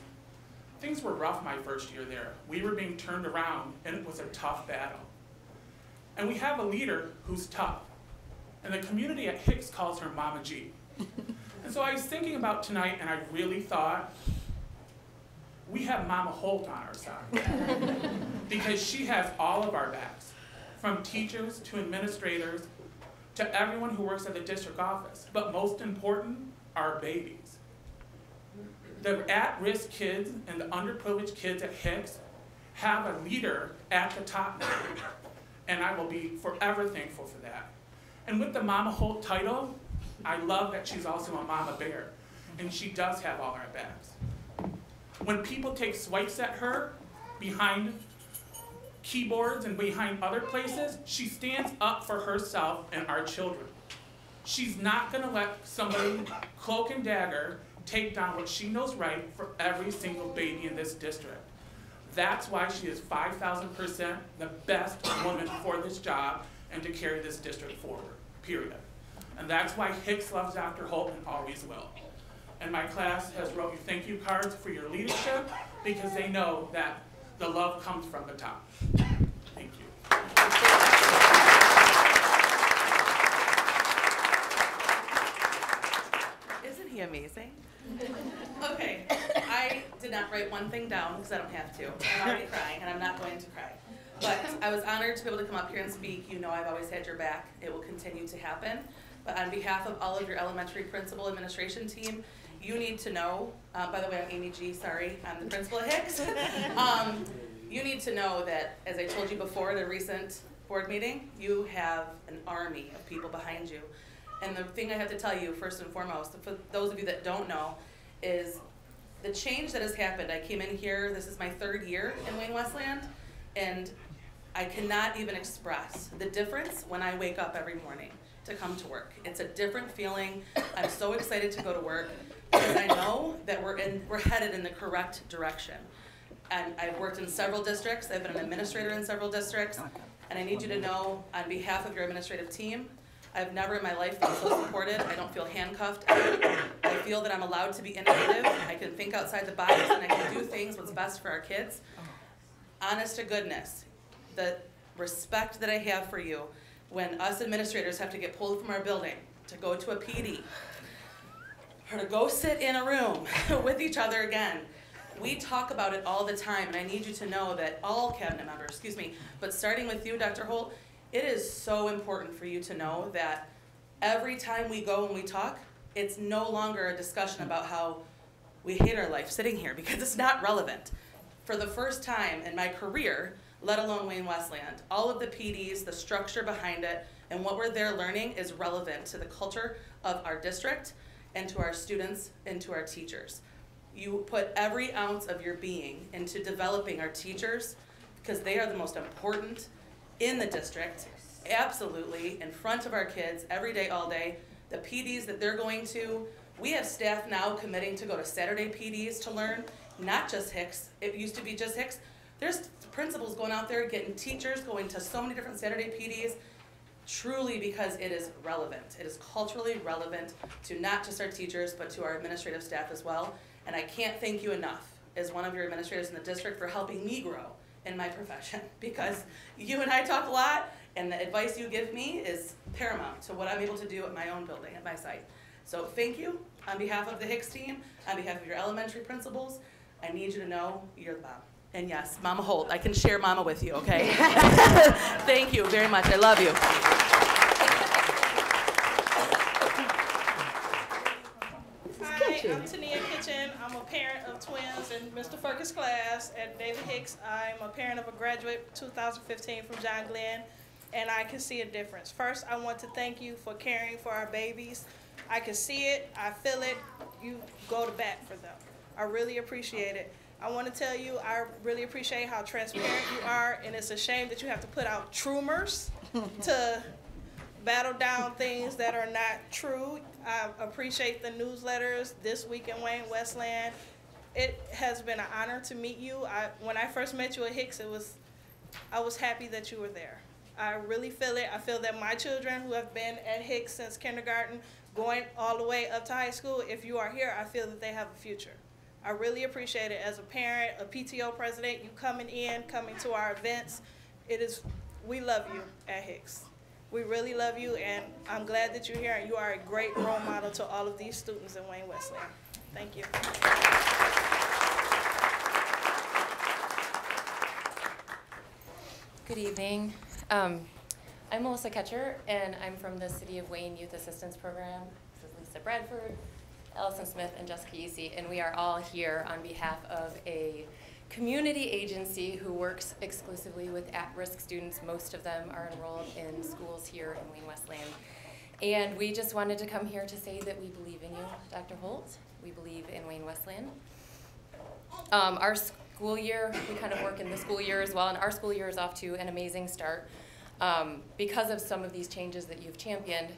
Things were rough my first year there. We were being turned around, and it was a tough battle. And we have a leader who's tough, and the community at Hicks calls her Mama G. And so I was thinking about tonight, and I really thought, we have Mama Holt on our side because she has all of our backs, from teachers to administrators to everyone who works at the district office. But most important, our babies. The at-risk kids and the underprivileged kids at Hicks have a leader at the top now, and I will be forever thankful for that. And with the Mama Holt title, I love that she's also a Mama Bear, and she does have all our backs. When people take swipes at her behind keyboards and behind other places, she stands up for herself and our children. She's not going to let somebody cloak and dagger take down what she knows right for every single baby in this district. That's why she is 5,000% the best woman for this job and to carry this district forward, period. And that's why Hicks loves Dr. Holt and always will. And my class has wrote you thank you cards for your leadership because they know that the love comes from the top. Thank you. Isn't he amazing? Okay, I did not write one thing down because I don't have to. I'm already crying and I'm not going to cry. But I was honored to be able to come up here and speak. You know I've always had your back. It will continue to happen. But on behalf of all of your elementary principal administration team, you need to know, by the way, I'm Amy G, sorry, I'm the principal at Hicks. You need to know that, as I told you before, the recent board meeting, you have an army of people behind you. And the thing I have to tell you, first and foremost, for those of you that don't know, is the change that has happened. I came in here, this is my 3rd year in Wayne-Westland, and I cannot even express the difference when I wake up every morning to come to work. It's a different feeling. I'm so excited to go to work because I know that we're headed in the correct direction. And I've worked in several districts. I've been an administrator in several districts. And I need you to know, on behalf of your administrative team, I've never in my life been so supported. I don't feel handcuffed. I feel that I'm allowed to be innovative. I can think outside the box and I can do things what's best for our kids. Honest to goodness, the respect that I have for you when us administrators have to get pulled from our building to go to a PD or to go sit in a room with each other again. We talk about it all the time, and I need you to know that all cabinet members, but starting with you, Dr. Holt, it is so important for you to know that every time we go and we talk, it's no longer a discussion about how we hate our life sitting here because it's not relevant. For the first time in my career, let alone Wayne-Westland, all of the PDs, the structure behind it, and what we're there learning is relevant to the culture of our district and to our students and to our teachers. You put every ounce of your being into developing our teachers because they are the most important in the district, absolutely, in front of our kids, every day, all day. The PDs that they're going to, we have staff now committing to go to Saturday PDs to learn, not just Hicks. It used to be just Hicks. There's principals going out there, getting teachers, going to so many different Saturday PDs, truly because it is relevant. It is culturally relevant to not just our teachers, but to our administrative staff as well. And I can't thank you enough as one of your administrators in the district for helping me grow in my profession because you and I talk a lot and the advice you give me is paramount to what I'm able to do at my own building, at my site. So thank you on behalf of the Hicks team, on behalf of your elementary principals. I need you to know you're the bomb. And yes, Mama Holt, I can share Mama with you, okay? Thank you very much. I love you. Hi, I'm Tania Kitchen. I'm a parent of twins in Mr. Furka's class at David Hicks. I'm a parent of a graduate 2015 from John Glenn, and I can see a difference. First, I want to thank you for caring for our babies. I can see it, I feel it, you go to bat for them. I really appreciate it. I want to tell you, I really appreciate how transparent you are, and it's a shame that you have to put out truthers to battle down things that are not true. I appreciate the newsletters, This Week in Wayne-Westland. It has been an honor to meet you. When I first met you at Hicks, I was happy that you were there. I really feel it. I feel that my children who have been at Hicks since kindergarten, going all the way up to high school, if you are here, I feel that they have a future. I really appreciate it as a parent, a PTO president, you coming to our events. We love you at Hicks. We really love you, and I'm glad that you're here, and you are a great role model to all of these students in Wayne-Westland. Thank you. Good evening. I'm Melissa Ketcher, and I'm from the City of Wayne Youth Assistance Program. This is Lisa Bradford, Allison Smith, and Jessica Easy, and we are all here on behalf of a community agency who works exclusively with at-risk students. Most of them are enrolled in schools here in Wayne-Westland. And we just wanted to come here to say that we believe in you, Dr. Holt. We believe in Wayne-Westland. Our school year, we kind of work in the school year as well, and our school year is off to an amazing start. Because of some of these changes that you've championed,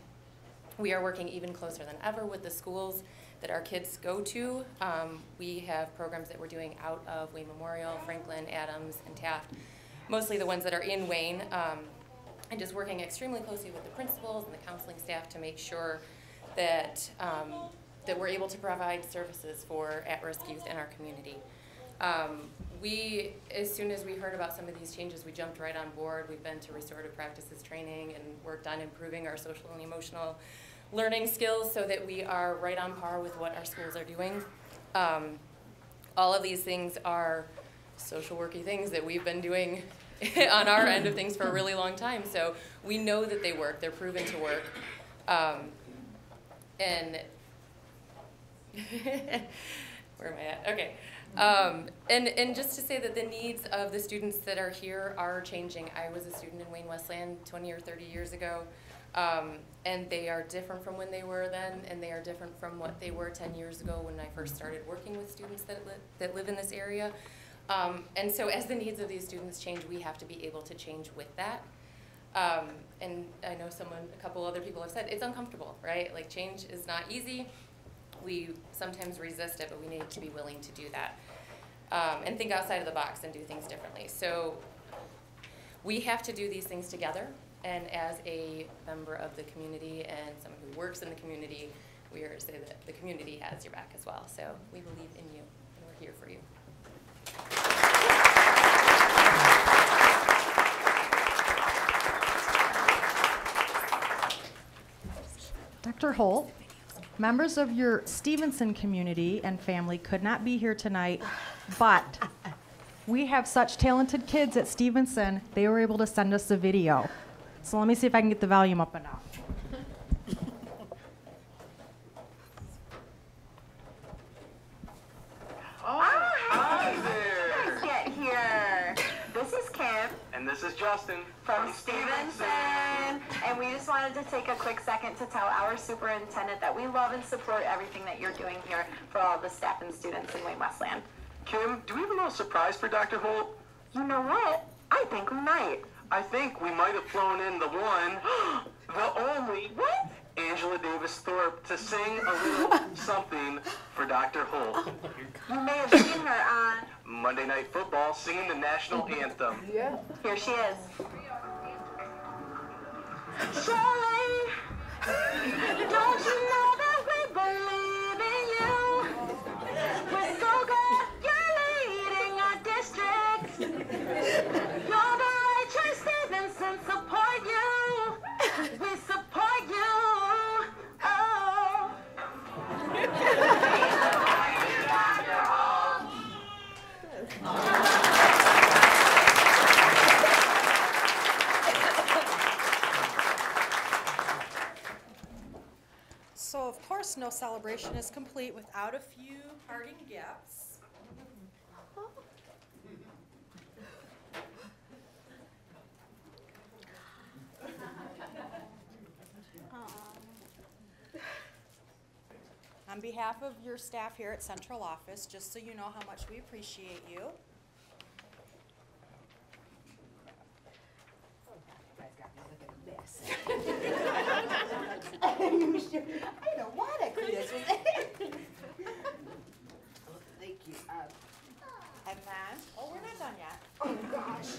we are working even closer than ever with the schools that our kids go to. We have programs that we're doing out of Wayne Memorial, Franklin, Adams, and Taft, mostly the ones that are in Wayne, and just working extremely closely with the principals and the counseling staff to make sure that, that we're able to provide services for at-risk youth in our community. As soon as we heard about some of these changes, we jumped right on board. We've been to restorative practices training and worked on improving our social and emotional learning skills so that we are right on par with what our schools are doing. All of these things are social worky things that we've been doing on our end of things for a really long time. So we know that they work. They're proven to work. And where am I at? Okay. And just to say that the needs of the students that are here are changing. I was a student in Wayne-Westland 20 or 30 years ago. And they are different from when they were then, and they are different from what they were 10 years ago when I first started working with students that live in this area. And so as the needs of these students change, we have to be able to change with that. And I know a couple other people have said, it's uncomfortable, right? Like, change is not easy. We sometimes resist it, but we need to be willing to do that. And think outside of the box and do things differently. So we have to do these things together. And as a member of the community and someone who works in the community, we are to say that the community has your back as well. So we believe in you, and we're here for you. Dr. Holt, members of your Stevenson community and family could not be here tonight, but we have such talented kids at Stevenson, they were able to send us a video. So let me see if I can get the volume up enough. Hi there. Let's get here. This is Kim. And this is Justin. From Stevenson. And we just wanted to take a quick second to tell our superintendent that we love and support everything that you're doing here for all the staff and students in Wayne-Westland. Kim, do we have a little surprise for Dr. Holt? You know what? I think we might. I think we might have flown in the one, the only, what? Angela Davis Thorpe to sing a little something for Dr. Holt. You may have seen her on Monday Night Football singing the national anthem. Yeah. Here she is. Shelly, don't you know that we believe in you? We're so good, you're leading our district. You're the right choice, Stevenson, support you. We support you. Oh. So of course, no celebration is complete without a few parting gifts. On behalf of your staff here at Central Office, just so you know how much we appreciate you. I don't want to do this. Thank you. And then, oh, we're not done yet. Oh, gosh.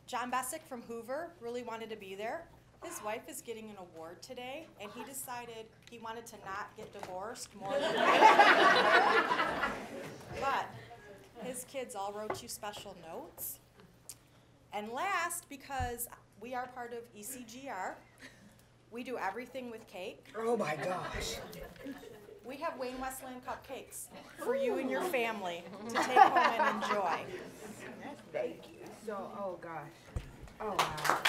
John Bessick from Hoover really wanted to be there. His wife is getting an award today, and he decided he wanted to not get divorced more than but his kids all wrote you special notes. And last, because we are part of ECGR, we do everything with cake. Oh, my gosh. We have Wayne-Westland cupcakes for you and your family to take home and enjoy. Thank you. So, oh, gosh. Oh, wow.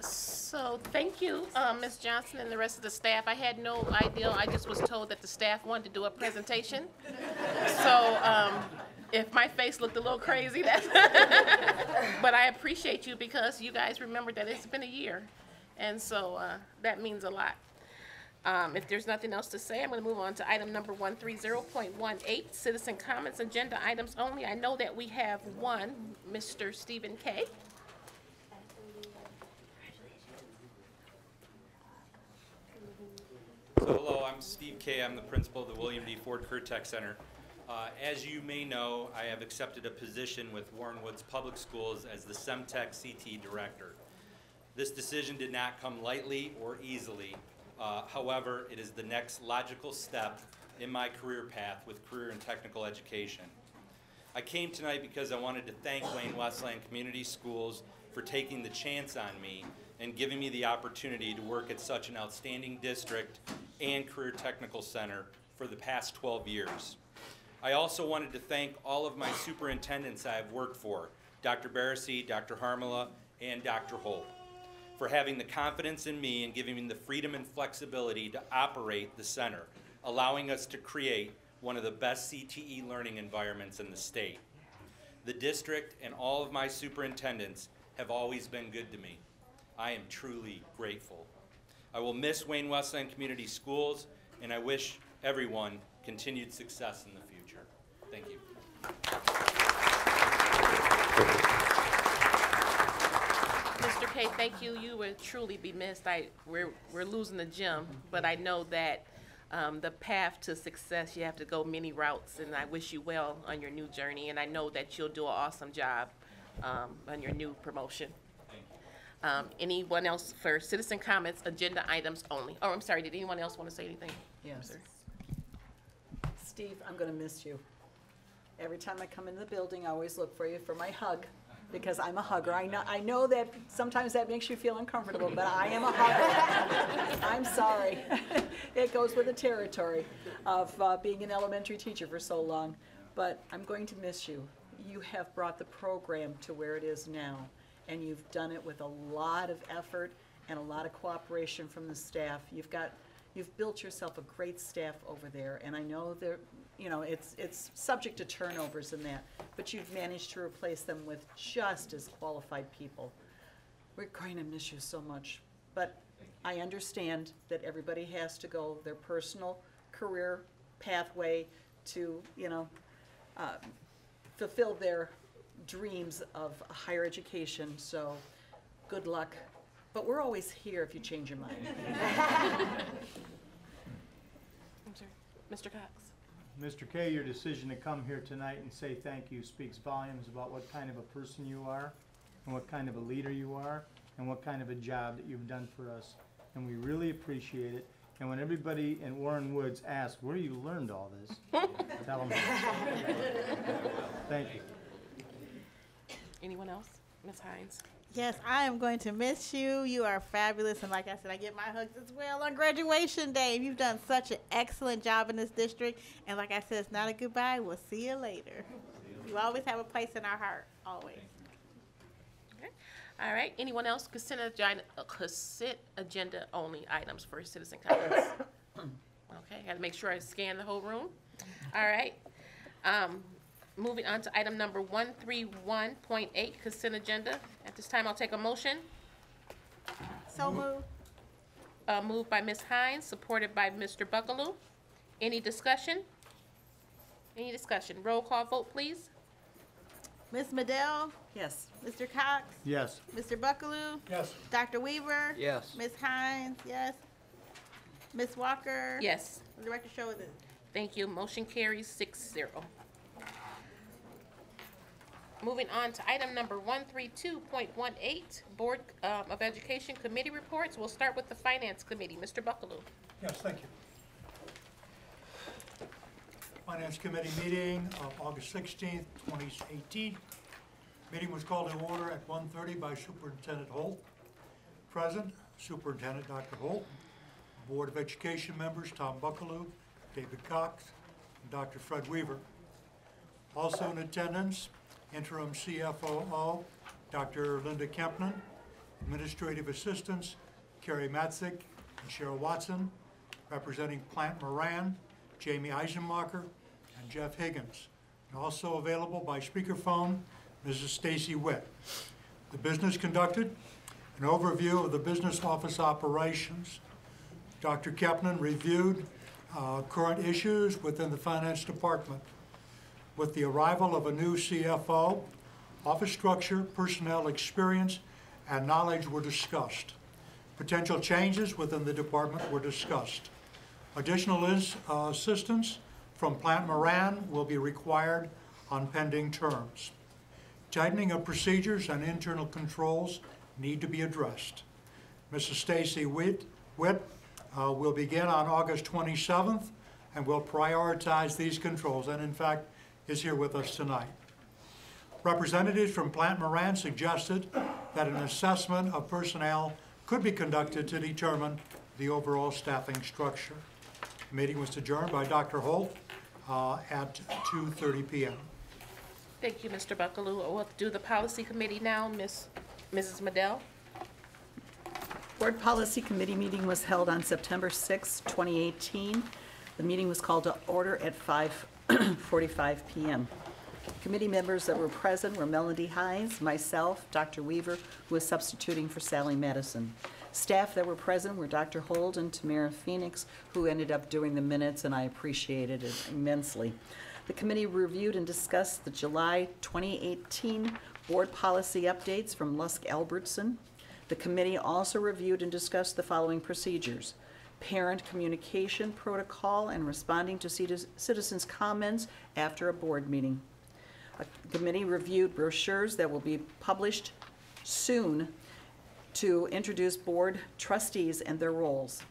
So thank you, Ms. Johnson and the rest of the staff. I had no idea. I just was told that the staff wanted to do a presentation. So if my face looked a little crazy, that's but I appreciate you because you guys remembered that it's been a year. And so that means a lot. If there's nothing else to say, I'm going to move on to item number 130.18, citizen comments, agenda items only. I know that we have one, Mr. Stephen K. So hello, I'm Steve Kay. I'm the principal of the William D. Ford Career Tech Center. As you may know, I have accepted a position with Warren Woods Public Schools as the SEMTech CT Director. This decision did not come lightly or easily. However, it is the next logical step in my career path with career and technical education. I came tonight because I wanted to thank Wayne-Westland Community Schools for taking the chance on me and giving me the opportunity to work at such an outstanding district and career technical center for the past 12 years. I also wanted to thank all of my superintendents I have worked for, Dr. Barassi, Dr. Harmala, and Dr. Holt, for having the confidence in me and giving me the freedom and flexibility to operate the center, allowing us to create one of the best CTE learning environments in the state. The district and all of my superintendents have always been good to me. I am truly grateful. I will miss Wayne-Westland Community Schools, and I wish everyone continued success in the future. Thank you. Mr. K, thank you. You will truly be missed. We're losing the gym, but I know that the path to success, you have to go many routes, and I wish you well on your new journey, and I know that you'll do an awesome job on your new promotion. Anyone else for citizen comments, agenda items only? Oh, I'm sorry, did anyone else want to say anything? Yes. Steve, I'm going to miss you. Every time I come into the building, I always look for you for my hug, because I'm a hugger. I know that sometimes that makes you feel uncomfortable, but I am a hugger. I'm sorry. It goes with the territory of being an elementary teacher for so long. But I'm going to miss you. You have brought the program to where it is now, and you've done it with a lot of effort and a lot of cooperation from the staff. You've built yourself a great staff over there, and I know that, you know, it's subject to turnovers and that, but you've managed to replace them with just as qualified people. We're going to miss you so much, but I understand that everybody has to go their personal career pathway to, you know, fulfill their dreams of a higher education, so good luck. But we're always here if you change your mind. I'm sorry. Mr. Cox. Mr. K, your decision to come here tonight and say thank you speaks volumes about what kind of a person you are, and what kind of a leader you are, and what kind of a job that you've done for us. And we really appreciate it. And when everybody in Warren Woods asks, where you learned all this, tell them. Thank you. Anyone else? Ms. Hines. Yes, I am going to miss you. You are fabulous. And like I said, I get my hugs as well on graduation day. You've done such an excellent job in this district. And like I said, it's not a goodbye. We'll see you later. You always have a place in our heart, always. Okay. All right. Anyone else? Consent agenda only items for citizen comments. Okay. Got to make sure I scan the whole room. All right. Moving on to item number 131.8, consent agenda. At this time, I'll take a motion. So moved. Moved by Ms. Hines, supported by Mr. Buckaloo. Any discussion? Any discussion? Roll call vote, please. Ms. Midea? Yes. Mr. Cox? Yes. Mr. Buckaloo? Yes. Dr. Weaver? Yes. Ms. Hines? Yes. Ms. Walker? Yes. The record shows it. Thank you. Motion carries 6-0. Moving on to item number 132.18, Board of Education Committee reports. We'll start with the Finance Committee. Mr. Buckaloo. Yes, thank you. Finance Committee meeting of August 16th, 2018. Meeting was called to order at 1:30 by Superintendent Holt. Present, Superintendent Dr. Holt, Board of Education members Tom Buckaloo, David Cox, and Dr. Fred Weaver. Also in attendance, Interim CFOO, Dr. Linda Kempner, Administrative Assistants, Carrie Matzik and Cheryl Watson, representing Plant Moran, Jamie Eisenmacher, and Jeff Higgins. And also available by speakerphone, Mrs. Stacy Witt. The business conducted, an overview of the business office operations. Dr. Kempner reviewed current issues within the finance department. With the arrival of a new CFO, office structure, personnel experience, and knowledge were discussed. Potential changes within the department were discussed. Additional assistance from Plant Moran will be required on pending terms. Tightening of procedures and internal controls need to be addressed. Mrs. Stacy Witt will begin on August 27th and will prioritize these controls, and in fact is here with us tonight. Representatives from Plant Moran suggested that an assessment of personnel could be conducted to determine the overall staffing structure. The meeting was adjourned by Dr. Holt at 2:30 p.m. Thank you, Mr. Buckaloo. We'll do the Policy Committee now. Mrs. Midea. Board Policy Committee meeting was held on September 6, 2018. The meeting was called to order at 5:45 p.m. Committee members that were present were Melody Hines, myself, Dr. Weaver, who was substituting for Sally Madison. Staff that were present were Dr. Holt and Tamara Phoenix, who ended up doing the minutes, and I appreciated it immensely. The committee reviewed and discussed the July 2018 board policy updates from Lusk Albertson. The committee also reviewed and discussed the following procedures: parent communication protocol and responding to citizens' comments after a board meeting. The committee reviewed brochures that will be published soon to introduce board trustees and their roles.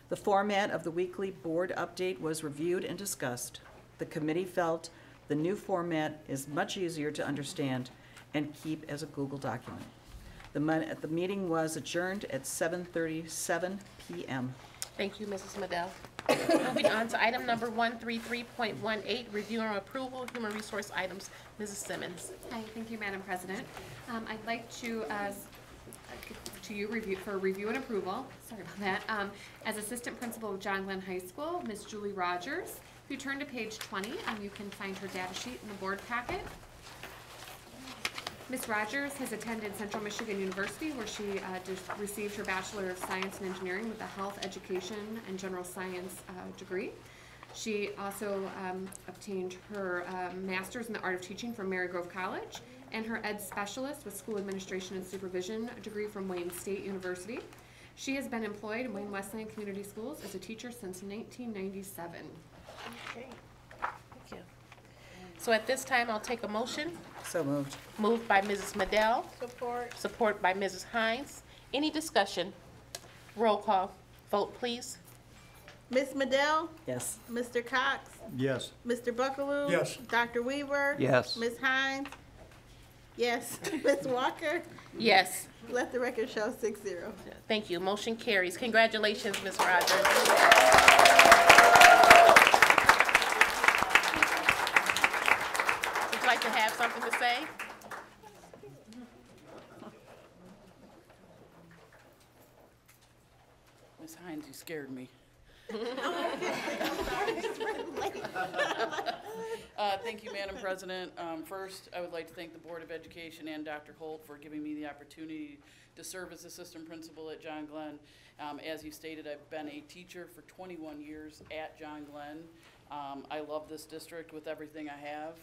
The format of the weekly board update was reviewed and discussed. The committee felt the new format is much easier to understand and keep as a Google document. The meeting was adjourned at 7:37 p.m. Thank you, Mrs. Midea. Moving on to item number 133.18, review and approval, human resource items. Mrs. Simmons. Hi, thank you, Madam President. I'd like to review and approval. Sorry about that. As assistant principal of John Glenn High School, Miss Julie Rogers. If you turn to page 20, you can find her data sheet in the board packet. Ms. Rogers has attended Central Michigan University, where she received her Bachelor of Science in Engineering with a Health Education and General Science degree. She also obtained her Master's in the Art of Teaching from Marygrove College, and her Ed Specialist with School Administration and Supervision degree from Wayne State University. She has been employed in Wayne-Westland Community Schools as a teacher since 1997. Okay. Thank you. So at this time, I'll take a motion. So moved. Moved by Mrs. Midea. Support. Support by Mrs. Hines. Any discussion? Roll call. Vote, please. Ms. Midea? Yes. Mr. Cox? Yes. Mr. Buckaloo? Yes. Dr. Weaver? Yes. Ms. Hines? Yes. Ms. Walker? Yes. Let the record show 6-0. Thank you. Motion carries. Congratulations, Ms. Rogers. Would you like to have something to say? Ms. Hines, you scared me. Thank you, Madam President. First, I would like to thank the Board of Education and Dr. Holt for giving me the opportunity to serve as assistant principal at John Glenn. As you stated, I've been a teacher for 21 years at John Glenn. I love this district with everything I have.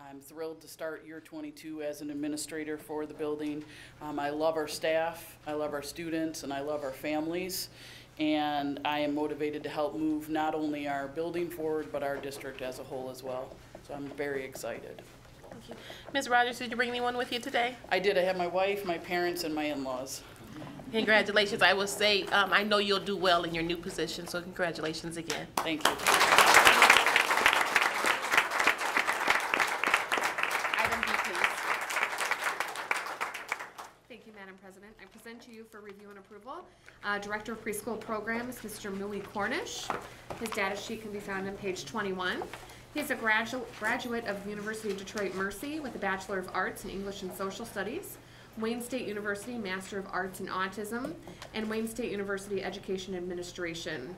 I'm thrilled to start year 22 as an administrator for the building. I love our staff, I love our students, and I love our families. And I am motivated to help move not only our building forward, but our district as a whole as well. So I'm very excited. Thank you. Ms. Rogers, did you bring anyone with you today? I did. I have my wife, my parents, and my in-laws. Congratulations. I will say, I know you'll do well in your new position, so congratulations again. Thank you. Item B, please. Thank you, Madam President. I present to you for review and approval, Director of Preschool Programs, Mr. Millie Cornish. His data sheet can be found on page 21. He's a graduate of the University of Detroit Mercy with a Bachelor of Arts in English and Social Studies, Wayne State University Master of Arts in Autism, and Wayne State University Education Administration.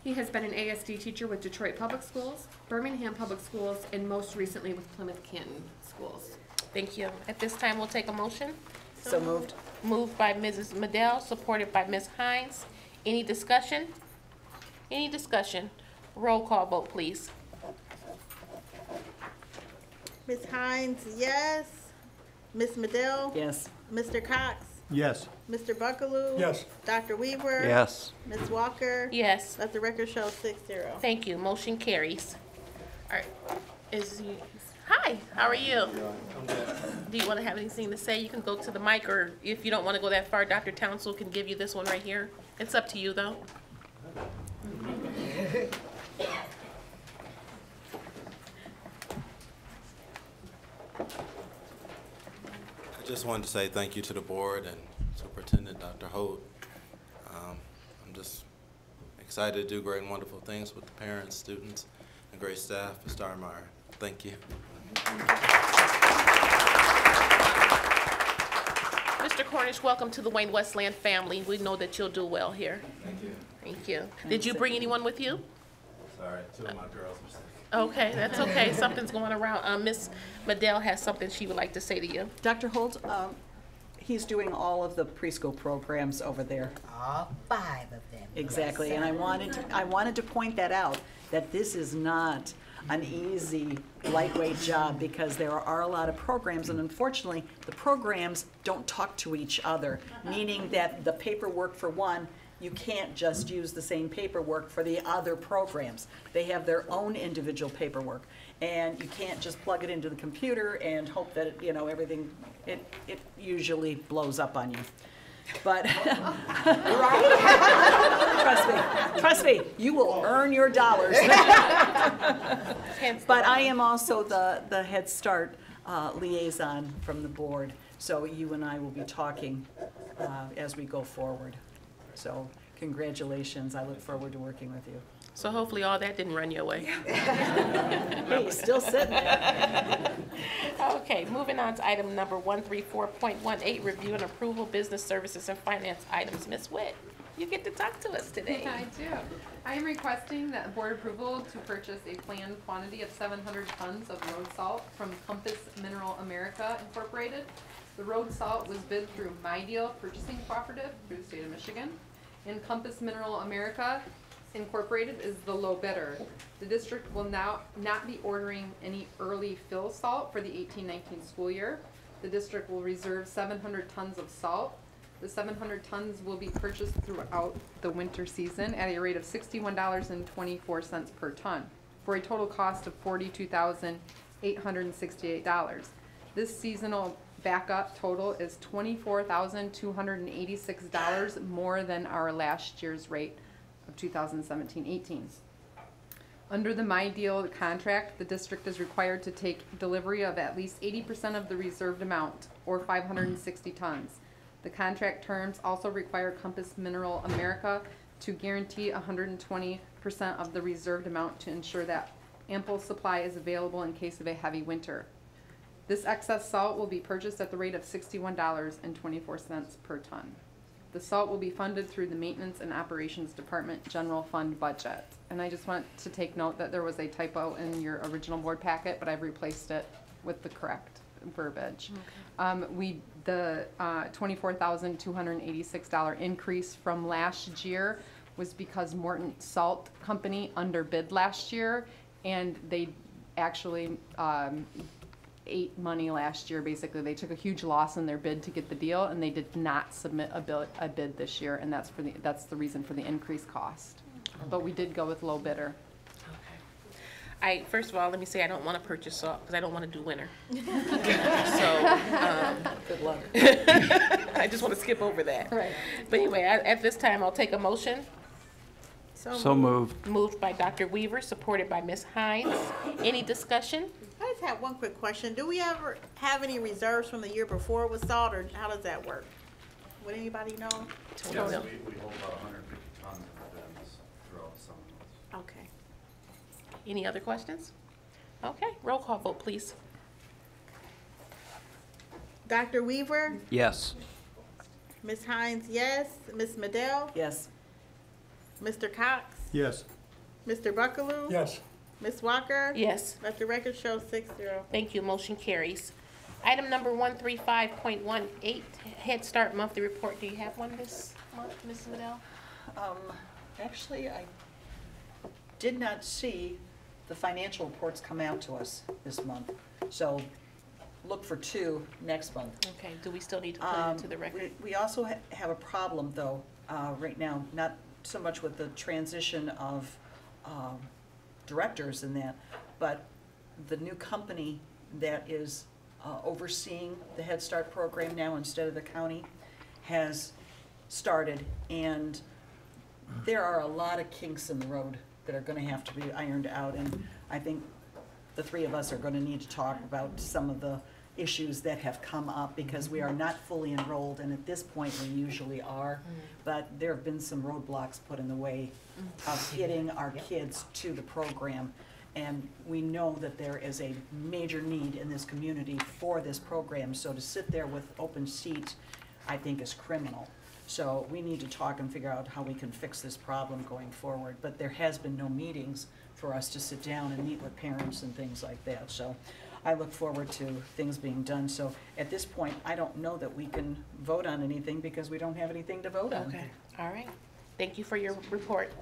He has been an ASD teacher with Detroit Public Schools, Birmingham Public Schools, and most recently with Plymouth Canton Schools. Thank you. At this time, we'll take a motion. So moved. Moved by Mrs. Midea, supported by Ms. Hines. Any discussion? Any discussion? Roll call vote, please. Ms. Hines, yes. Ms. Medill? Yes. Mr. Cox? Yes. Mr. Buckaloo? Yes. Dr. Weaver? Yes. Ms. Walker? Yes. Let the record show 6-0. Thank you. Motion carries. All right. Hi, how are you? Do you want to have anything to say? You can go to the mic, or if you don't want to go that far, Dr. Townsend can give you this one right here. It's up to you, though. I just wanted to say thank you to the board and Superintendent Dr. Holt. I'm just excited to do great and wonderful things with the parents, students, and great staff at Starmeyer. Thank you. Mr. Cornish, welcome to the Wayne-Westland family. We know that you'll do well here. Thank you. Thank you. Did you bring anyone with you? Sorry, two of my girls are sick. Okay, that's okay. Something's going around. Ms. Midell has something she would like to say to you. Dr. Holt, he's doing all of the preschool programs over there. All 5 of them. Exactly, Yes, and I wanted to point that out, that this is not an easy, lightweight job, because there are a lot of programs, and unfortunately, the programs don't talk to each other, meaning that the paperwork for one, you can't just use the same paperwork for the other programs. They have their own individual paperwork, and you can't just plug it into the computer and hope that, you know, everything, it usually blows up on you. But, trust me, you will earn your dollars. But I am also the Head Start liaison from the board, so you and I will be talking as we go forward. So congratulations, I look forward to working with you. So hopefully all that didn't run your way. Hey, he's still sitting there. Okay, moving on to item number 134.18, review and approval business services and finance items. Ms. Witt, you get to talk to us today. I do. I am requesting that board approval to purchase a planned quantity of 700 tons of road salt from Compass Mineral America Incorporated. The road salt was bid through MyDeal Purchasing Cooperative through the state of Michigan, and Compass Mineral America Incorporated is the low bidder. The district will now not be ordering any early fill salt for the 18-19 school year. The district will reserve 700 tons of salt. The 700 tons will be purchased throughout the winter season at a rate of $61.24 per ton, for a total cost of $42,868. This seasonal backup total is $24,286 more than our last year's rate of 2017-18. Under the My Deal contract, the district is required to take delivery of at least 80% of the reserved amount, or 560 tons. The contract terms also require Compass Mineral America to guarantee 120% of the reserved amount to ensure that ample supply is available in case of a heavy winter. This excess salt will be purchased at the rate of $61.24 per ton. The salt will be funded through the Maintenance and Operations Department General Fund budget. And I just want to take note that there was a typo in your original board packet, but I've replaced it with the correct verbiage. Okay. The $24,286 increase from last year was because Morton Salt Company underbid last year, and they actually ate money last year. Basically, they took a huge loss in their bid to get the deal, and they did not submit a bid this year, and that's the reason for the increased cost. Okay. But we did go with low bidder. First of all, let me say I don't want to purchase salt because I don't want to do winter. So, good luck. I just want to skip over that. Right. But anyway, at this time, I'll take a motion. So moved. Moved by Dr. Weaver, supported by Ms. Hines. Any discussion? I just have one quick question. Do we ever have any reserves from the year before with salt, or how does that work? Would anybody know? Yes, we hold about 150 tons of bins throughout the summer months. Okay. Any other questions? Okay, roll call vote, please. Dr. Weaver? Yes. Ms. Hines, yes. Ms. Midea? Yes. Mr. Cox? Yes. Mr. Buckaloo? Yes. Ms. Walker? Yes. Let the record show 6-0. Thank you, motion carries. Item number 135.18, Head Start Monthly Report. Do you have one this month, Ms. Liddell? Actually, I did not see the financial reports come out to us this month. So look for 2 next month. Okay, do we still need to put it into the record? We also have a problem though, right now, not so much with the transition of directors and that, but the new company that is overseeing the Head Start program now instead of the county has started, and there are a lot of kinks in the road that are going to have to be ironed out, and I think the 3 of us are going to need to talk about some of the issues that have come up, because we are not fully enrolled, and at this point we usually are, but there have been some roadblocks put in the way of getting our kids to the program, and we know that there is a major need in this community for this program, so to sit there with open seats, I think is criminal. So we need to talk and figure out how we can fix this problem going forward, but there has been no meetings for us to sit down and meet with parents and things like that, so I look forward to things being done. So at this point, I don't know that we can vote on anything because we don't have anything to vote on. Okay, all right. Thank you for your report.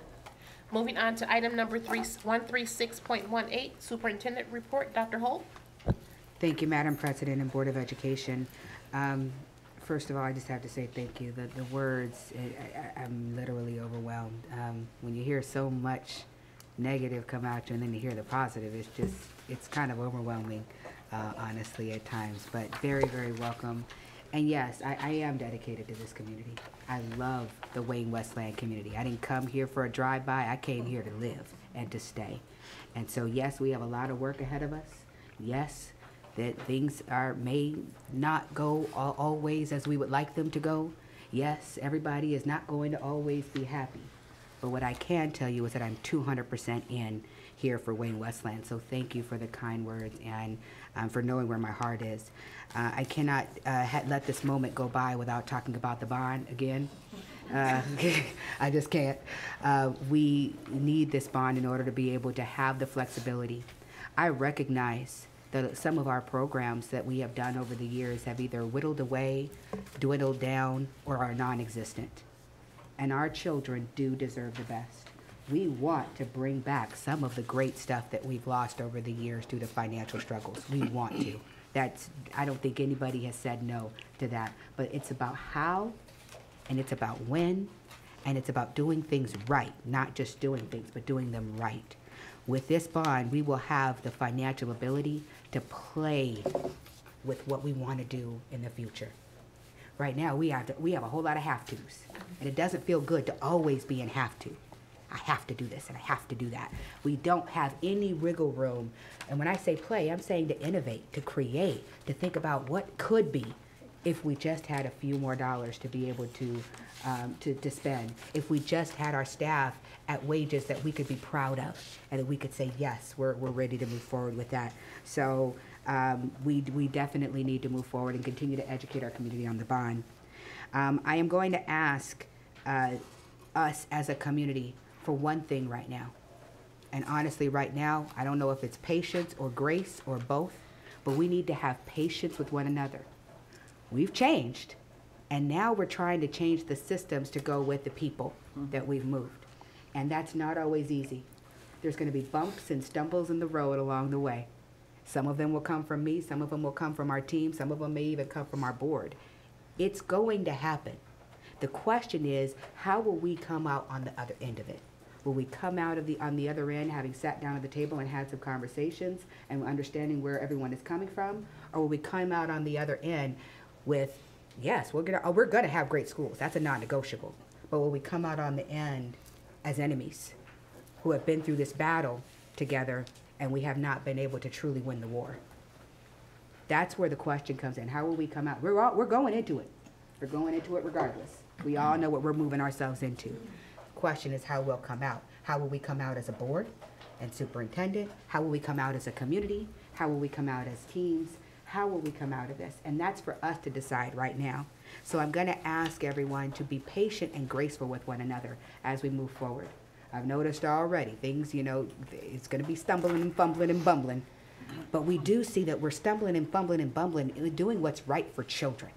Moving on to item number 136.18, Superintendent Report. Dr. Holt. Thank you, Madam President and Board of Education. First of all, I just have to say thank you. The words, I'm literally overwhelmed. When you hear so much negative come out you and then you hear the positive, it's kind of overwhelming, honestly, at times, but very, very welcome. And yes, I am dedicated to this community. I love the Wayne-Westland community. I didn't come here for a drive-by. I came here to live and to stay. And so, yes, we have a lot of work ahead of us. Yes, that things may not go always as we would like them to go. Yes, everybody is not going to always be happy. But what I can tell you is that I'm 200% in here for Wayne-Westland. So thank you for the kind words and for knowing where my heart is. I cannot let this moment go by without talking about the bond again. I just can't. We need this bond in order to be able to have the flexibility. I recognize that some of our programs that we have done over the years have either whittled away, dwindled down, or are non-existent. And our children do deserve the best. We want to bring back some of the great stuff that we've lost over the years due to financial struggles. We want to. I don't think anybody has said no to that. But it's about how, and it's about when, and it's about doing things right. Not just doing things, but doing them right. With this bond, we will have the financial ability to play with what we want to do in the future. Right now, we have a whole lot of have-tos, and it doesn't feel good to always be in have-to. I have to do this and I have to do that. We don't have any wiggle room. And when I say play, I'm saying to innovate, to create, to think about what could be if we just had a few more dollars to be able to spend. If we just had our staff at wages that we could be proud of and that we could say, yes, we're ready to move forward with that. So we definitely need to move forward and continue to educate our community on the bond. I am going to ask us as a community for one thing right now. And honestly, right now, I don't know if it's patience or grace or both, but we need to have patience with one another. We've changed, and now we're trying to change the systems to go with the people that we've moved. And that's not always easy. There's going to be bumps and stumbles in the road along the way. Some of them will come from me, some of them will come from our team, some of them may even come from our board. It's going to happen. The question is, how will we come out on the other end of it? Will we come out on the other end having sat down at the table and had some conversations and understanding where everyone is coming from? Or will we come out on the other end with, yes, we're gonna have great schools. That's a non-negotiable. But will we come out on the end as enemies who have been through this battle together and we have not been able to truly win the war? That's where the question comes in. How will we come out? We're going into it. We're going into it regardless. We all know what we're moving ourselves into. The question is how we'll come out. How will we come out as a board and superintendent? How will we come out as a community? How will we come out as teams? How will we come out of this? And that's for us to decide right now. So I'm going to ask everyone to be patient and graceful with one another as we move forward. I've noticed already things, it's going to be stumbling and fumbling and bumbling. But we do see that we're stumbling and fumbling and bumbling and doing what's right for children.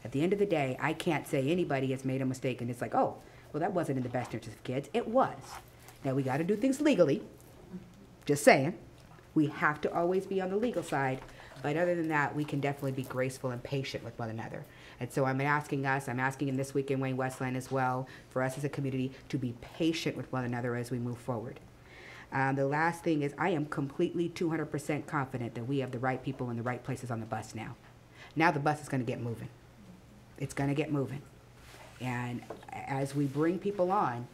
At the end of the day, I can't say anybody has made a mistake and it's like, oh, well, that wasn't in the best interest of kids. It was. Now, we got to do things legally. Just saying. We have to always be on the legal side. But other than that, we can definitely be graceful and patient with one another. And so I'm asking in this week in Wayne-Westland as well, for us as a community to be patient with one another as we move forward. The last thing is I am completely 200% confident that we have the right people in the right places on the bus now. Now the bus is going to get moving. It's going to get moving. And as we bring people on,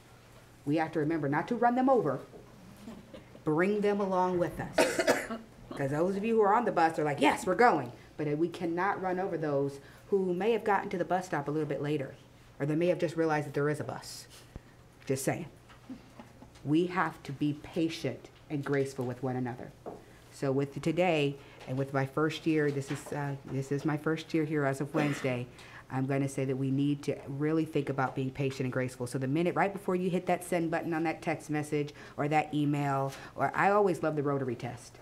we have to remember not to run them over, bring them along with us. Because those of you who are on the bus are like, yes, we're going. But we cannot run over those who may have gotten to the bus stop a little bit later, or they may have just realized that there is a bus. Just saying. We have to be patient and graceful with one another. So with today, and with my first year, this is my first year here as of Wednesday, I'm going to say that we need to really think about being patient and graceful. So the minute right before you hit that send button on that text message or that email, or I always love the Rotary test.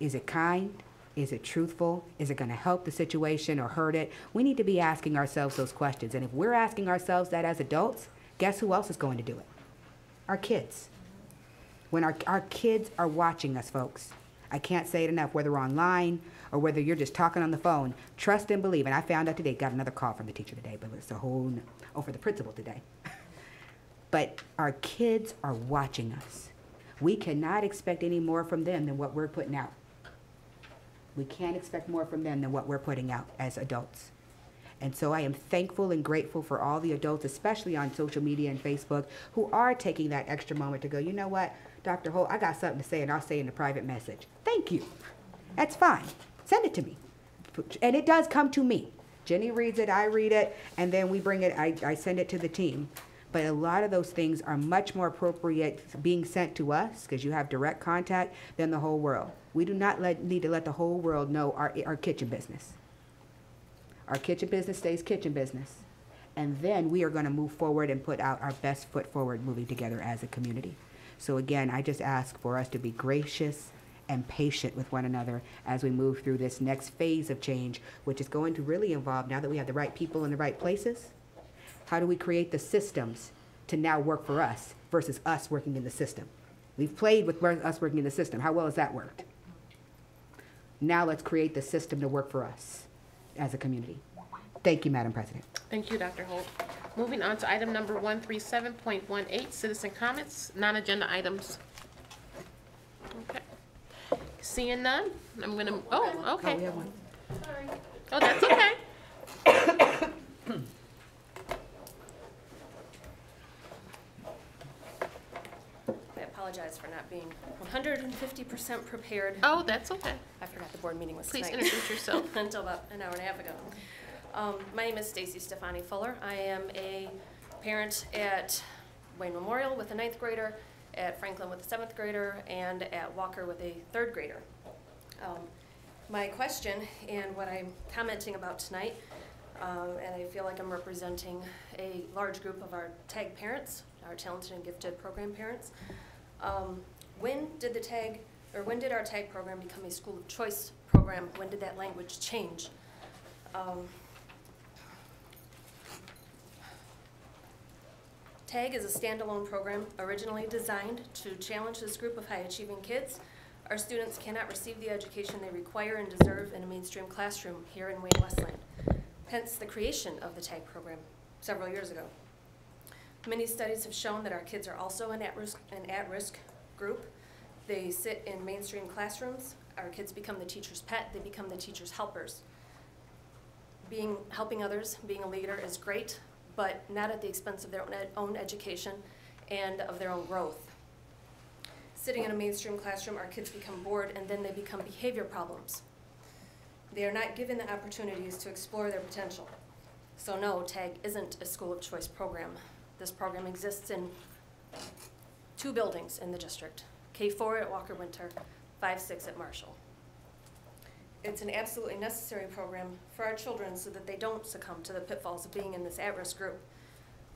Is it kind? Is it truthful? Is it going to help the situation or hurt it? We need to be asking ourselves those questions. And if we're asking ourselves that as adults, guess who else is going to do it? Our kids. When our kids are watching us, folks. I can't say it enough, whether online or whether you're just talking on the phone, trust and believe. And I found out today, got another call from the teacher today, but it's a whole, for the principal today. But our kids are watching us. We cannot expect any more from them than what we're putting out. We can't expect more from them than what we're putting out as adults. And so I am thankful and grateful for all the adults, especially on social media and Facebook, who are taking that extra moment to go, you know what, Dr. Holt, I got something to say, and I'll say in a private message. Thank you. That's fine. Send it to me. And it does come to me. Jenny reads it, I read it, and then we bring it, I send it to the team. But a lot of those things are much more appropriate being sent to us, because you have direct contact, than the whole world. We do not need to let the whole world know our kitchen business. Our kitchen business stays kitchen business. And then we are going to move forward and put out our best foot forward moving together as a community. So again, I just ask for us to be gracious and patient with one another as we move through this next phase of change, which is going to really involve, now that we have the right people in the right places, how do we create the systems to now work for us versus us working in the system? We've played with us working in the system. How well has that worked? Now let's create the system to work for us as a community. Thank you, Madam President. Thank you, Dr. Holt. Moving on to item number 137.18, citizen comments, non-agenda items. Okay. Seeing none, I'm gonna, oh, okay. Oh, we have one. Sorry. Oh, that's okay. apologize for not being 150% prepared. Oh, that's okay. I forgot the board meeting was Please tonight. introduce yourself. Until about an hour and a half ago. My name is Stacy Stefani Fuller. I am a parent at Wayne Memorial with a 9th grader, at Franklin with a 7th grader, and at Walker with a 3rd grader. My question and what I'm commenting about tonight, and I feel like I'm representing a large group of our TAG parents, our talented and gifted program parents. When did our TAG program become a school of choice program? When did that language change? TAG is a standalone program originally designed to challenge this group of high-achieving kids. Our students cannot receive the education they require and deserve in a mainstream classroom here in Wayne-Westland. Hence the creation of the TAG program several years ago. Many studies have shown that our kids are also an at-risk group. They sit in mainstream classrooms. Our kids become the teacher's pet. They become the teacher's helpers. Helping others, being a leader is great, but not at the expense of their own education and of their own growth. Sitting in a mainstream classroom, our kids become bored, and then they become behavior problems. They are not given the opportunities to explore their potential. So no, TAG isn't a school of choice program. This program exists in 2 buildings in the district, K4 at Walker Winter, 5-6 at Marshall. It's an absolutely necessary program for our children so that they don't succumb to the pitfalls of being in this at-risk group.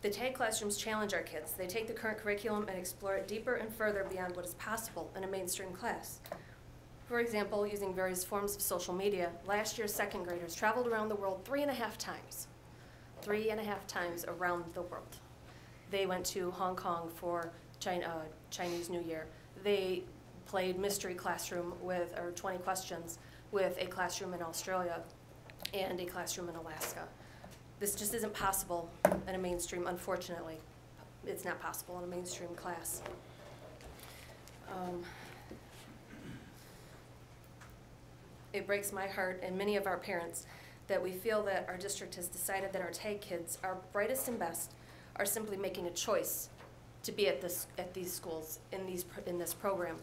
The TAG classrooms challenge our kids. They take the current curriculum and explore it deeper and further beyond what is possible in a mainstream class. For example, using various forms of social media, last year's 2nd graders traveled around the world 3.5 times. 3.5 times around the world. They went to Hong Kong for Chinese New Year. They played mystery classroom with, or 20 questions, with a classroom in Australia and a classroom in Alaska. This just isn't possible in a mainstream, unfortunately. It's not possible in a mainstream class. It breaks my heart and many of our parents that we feel that our district has decided that our TAG kids, our brightest and best, are simply making a choice to be at these schools, in this program.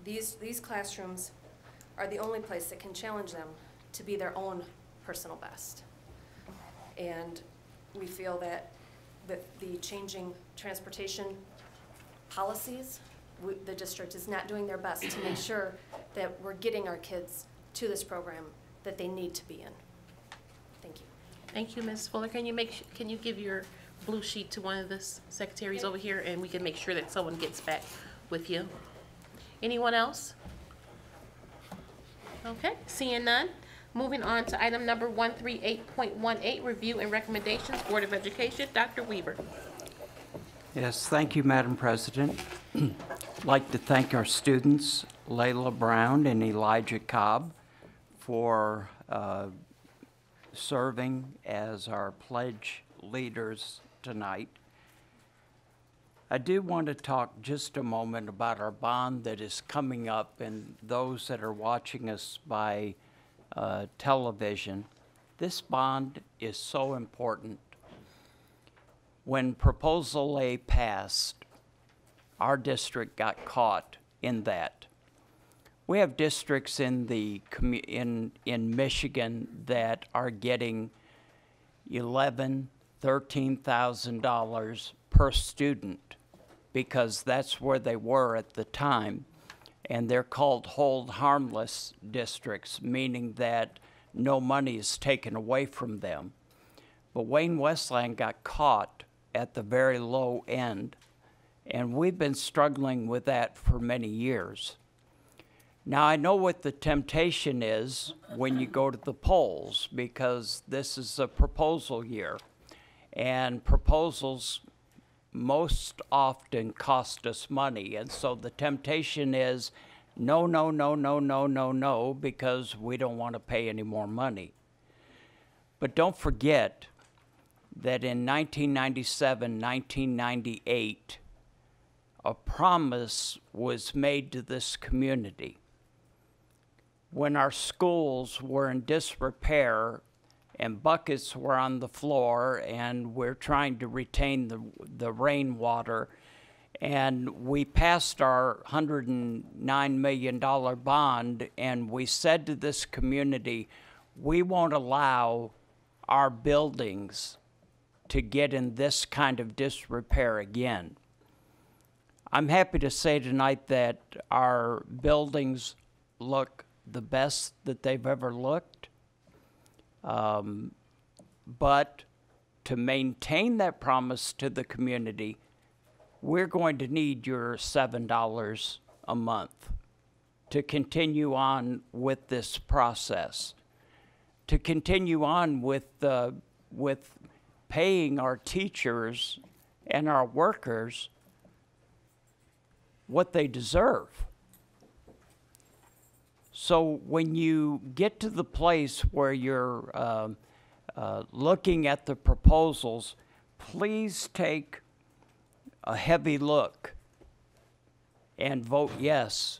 These classrooms are the only place that can challenge them to be their own personal best. And we feel that with the changing transportation policies, the district is not doing their best to make sure that we're getting our kids to this program that they need to be in. Thank you. Thank you, Ms. Fuller. Can you give your blue sheet to one of the secretaries over here, and we can make sure that someone gets back with you? Anyone else? Okay, seeing none. Moving on to item number 138.18, review and recommendations, Board of Education. Dr. Weaver. Yes, thank you, Madam President. I'd like to thank our students, Leila Brown and Elijah Cobb, for serving as our pledge leaders tonight. I do want to talk just a moment about our bond that is coming up, and those that are watching us by television. This bond is so important. When Proposal A passed, our district got caught in that. We have districts in Michigan that are getting $11,000, $13,000 per student because that's where they were at the time. And they're called hold harmless districts, meaning that no money is taken away from them. But Wayne-Westland got caught at the very low end, and we've been struggling with that for many years. Now, I know what the temptation is when you go to the polls, because this is a proposal year, and proposals most often cost us money, and so the temptation is no, no, no, no, no, no, no, because we don't want to pay any more money. But don't forget that in 1997, 1998, a promise was made to this community. When our schools were in disrepair, and buckets were on the floor, and we're trying to retain the rainwater. And we passed our $109 million bond, and we said to this community, we won't allow our buildings to get in this kind of disrepair again. I'm happy to say tonight that our buildings look the best that they've ever looked. But to maintain that promise to the community, we're going to need your $7 a month to continue on with this process, to continue on with paying our teachers and our workers what they deserve. So when you get to the place where you're looking at the proposals, please take a heavy look and vote yes.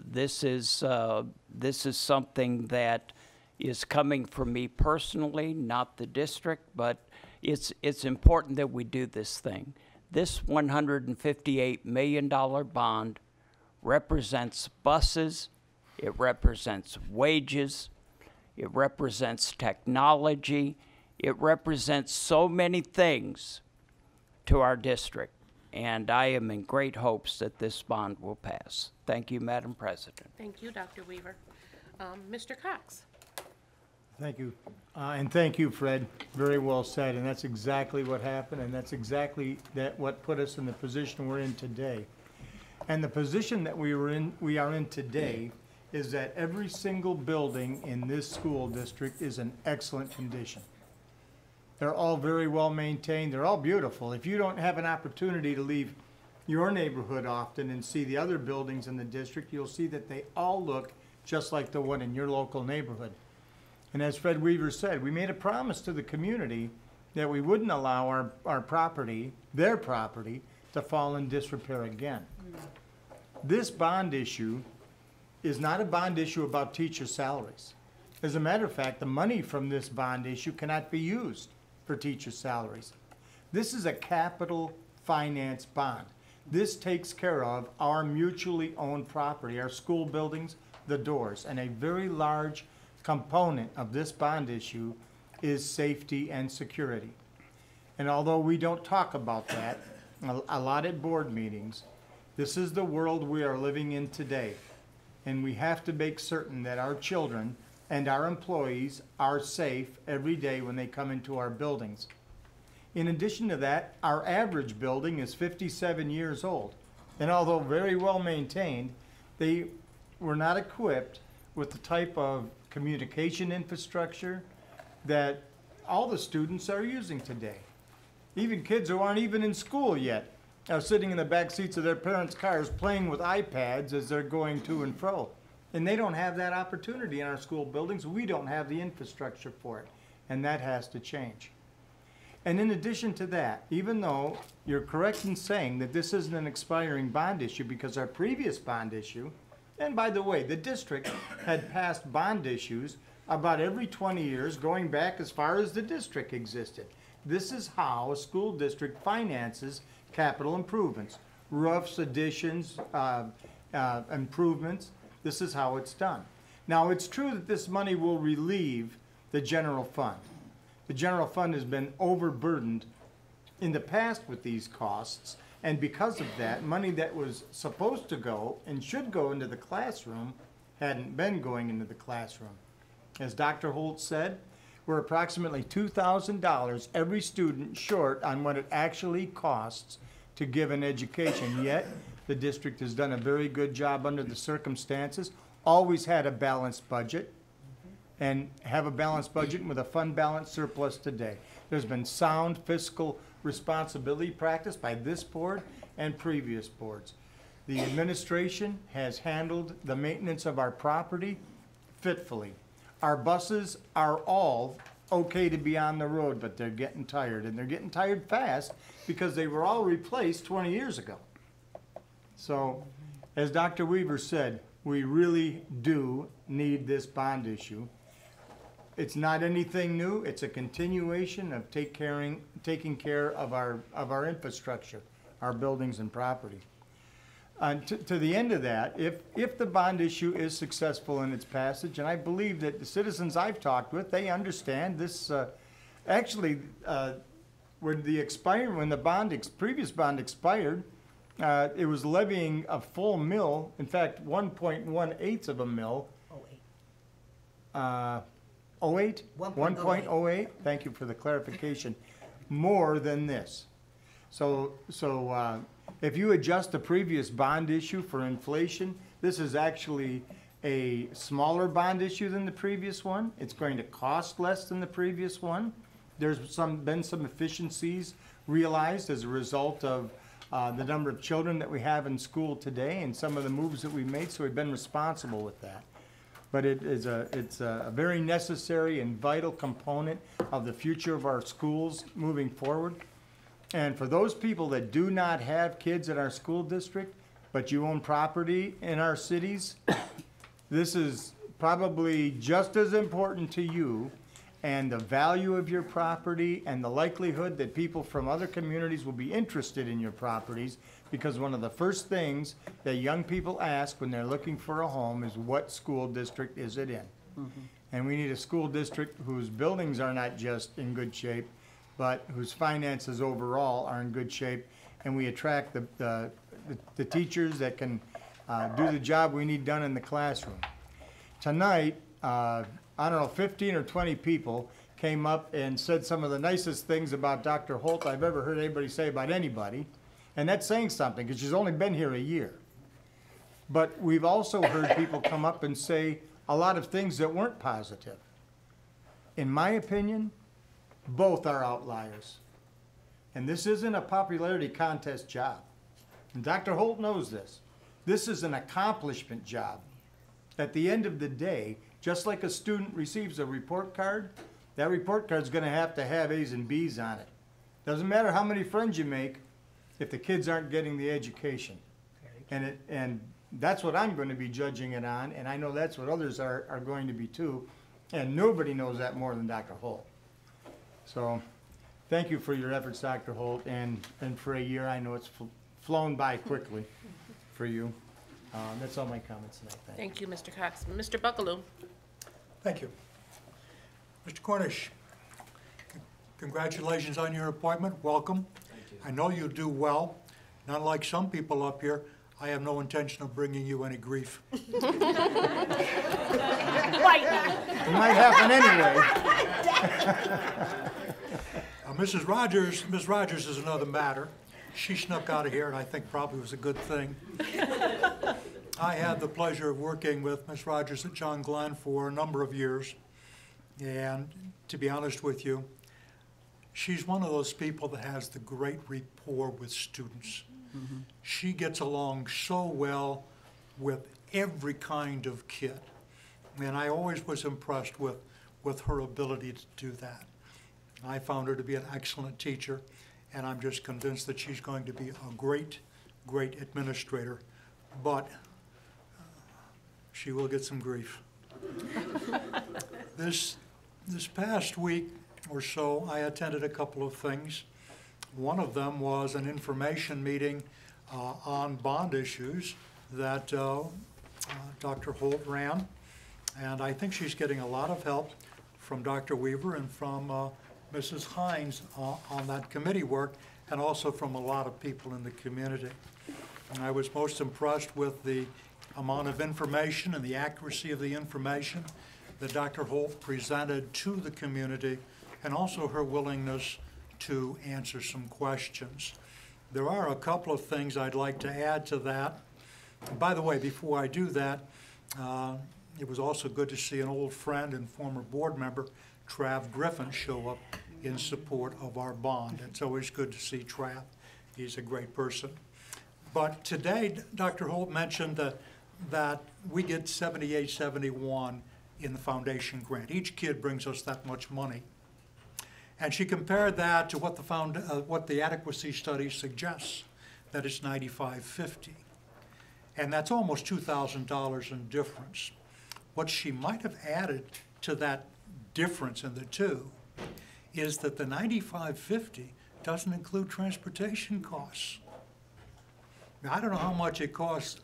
This is something that is coming from me personally, not the district, but it's important that we do this thing. This $158 million bond represents buses, it represents wages, it represents technology, it represents so many things to our district, and I am in great hopes that this bond will pass. Thank you, Madam President. Thank you, Dr. Weaver. Mr. Cox. Thank you. And thank you, Fred. Very well said. And that's exactly what happened, and that's exactly what put us in the position we're in today. And the position that we are in today is that every single building in this school district is in excellent condition. They're all very well maintained. They're all beautiful. If you don't have an opportunity to leave your neighborhood often and see the other buildings in the district, you'll see that they all look just like the one in your local neighborhood. And as Fred Weaver said, we made a promise to the community that we wouldn't allow our property, their property, to fall in disrepair again. This bond issue is not a bond issue about teacher salaries. As a matter of fact, the money from this bond issue cannot be used for teacher salaries. This is a capital finance bond. This takes care of our mutually owned property, our school buildings, the doors, and a very large component of this bond issue is safety and security. And although we don't talk about that a lot at board meetings, this is the world we are living in today. And we have to make certain that our children and our employees are safe every day when they come into our buildings. In addition to that, our average building is 57 years old. And although very well maintained, they were not equipped with the type of communication infrastructure that all the students are using today. Even kids who aren't even in school yet are sitting in the back seats of their parents' cars playing with iPads as they're going to and fro. And they don't have that opportunity in our school buildings. We don't have the infrastructure for it, and that has to change. And in addition to that, even though you're correct in saying that this isn't an expiring bond issue, because our previous bond issue, and by the way, the district had passed bond issues about every 20 years going back as far as the district existed. This is how a school district finances capital improvements, roofs, additions, improvements. This is how it's done. Now, it's true that this money will relieve the general fund. The general fund has been overburdened in the past with these costs, and because of that, money that was supposed to go and should go into the classroom hadn't been going into the classroom. As Dr. Holt said, we're approximately $2,000 every student short on what it actually costs to give an education, yet the district has done a very good job under the circumstances, always had a balanced budget, and have a balanced budget with a fund balance surplus today. There's been sound fiscal responsibility practiced by this board and previous boards. The administration has handled the maintenance of our property fitfully. Our buses are all okay to be on the road, but they're getting tired, and they're getting tired fast because they were all replaced 20 years ago. So, as Dr. Weaver said, we really do need this bond issue. It's not anything new. It's a continuation of taking care of our infrastructure, our buildings and property. To the end of that, if the bond issue is successful in its passage, and I believe that the citizens I've talked with, they understand this. Actually, when the previous bond expired, it was levying a full mill. In fact, 1.18 of a mill. 08? 1.08. Thank you for the clarification. More than this. So if you adjust the previous bond issue for inflation, this is actually a smaller bond issue than the previous one. It's going to cost less than the previous one. There's been some efficiencies realized as a result of the number of children that we have in school today and some of the moves that we made, so we've been responsible with that. But it's a very necessary and vital component of the future of our schools moving forward. And for those people that do not have kids in our school district, but you own property in our cities, this is probably just as important to you, and the value of your property and the likelihood that people from other communities will be interested in your properties, because one of the first things that young people ask when they're looking for a home is, what school district is it in? Mm-hmm. And we need a school district whose buildings are not just in good shape, but whose finances overall are in good shape, and we attract the teachers that can do the job we need done in the classroom. Tonight, I don't know, 15 or 20 people came up and said some of the nicest things about Dr. Holt I've ever heard anybody say about anybody. And that's saying something, because she's only been here a year. But we've also heard people come up and say a lot of things that weren't positive. In my opinion, both are outliers. And this isn't a popularity contest job. And Dr. Holt knows this. This is an accomplishment job. At the end of the day, just like a student receives a report card, that report card's going to have A's and B's on it. Doesn't matter how many friends you make if the kids aren't getting the education. And that's what I'm going to be judging it on, and I know that's what others are going to be too. And nobody knows that more than Dr. Holt. So thank you for your efforts, Dr. Holt, and for a year. I know it's flown by quickly for you. That's all my comments tonight. Thank you, Mr. Cox. Mr. Buckaloo. Thank you. Mr. Cornish, congratulations on your appointment. Welcome. Thank you. I know you'll do well. Not like some people up here, I have no intention of bringing you any grief. It might happen anyway. Mrs. Rogers is another matter. She snuck out of here, and I think probably was a good thing. I had the pleasure of working with Ms. Rogers at John Glenn for a number of years, and to be honest with you, she's one of those people that has the great rapport with students. Mm-hmm. She gets along so well with every kind of kid, and I always was impressed with her ability to do that. I found her to be an excellent teacher, and I'm just convinced that she's going to be a great, great administrator, but she will get some grief. This past week or so, I attended a couple of things. One of them was an information meeting on bond issues that Dr. Holt ran, and I think she's getting a lot of help from Dr. Weaver and from Mrs. Hines on that committee work, and also from a lot of people in the community. And I was most impressed with the amount of information and the accuracy of the information that Dr. Holt presented to the community, and also her willingness to answer some questions. There are a couple of things I'd like to add to that. And by the way, before I do that, it was also good to see an old friend and former board member, Trav Griffin, show up in support of our bond. It's always good to see Trav. He's a great person. But today, Dr. Holt mentioned that we get $78.71 in the foundation grant. Each kid brings us that much money. And she compared that to what the adequacy study suggests, that it's $95.50. And that's almost $2,000 in difference. What she might have added to that difference in the two is that the 9550 doesn't include transportation costs. Now, I don't know how much it costs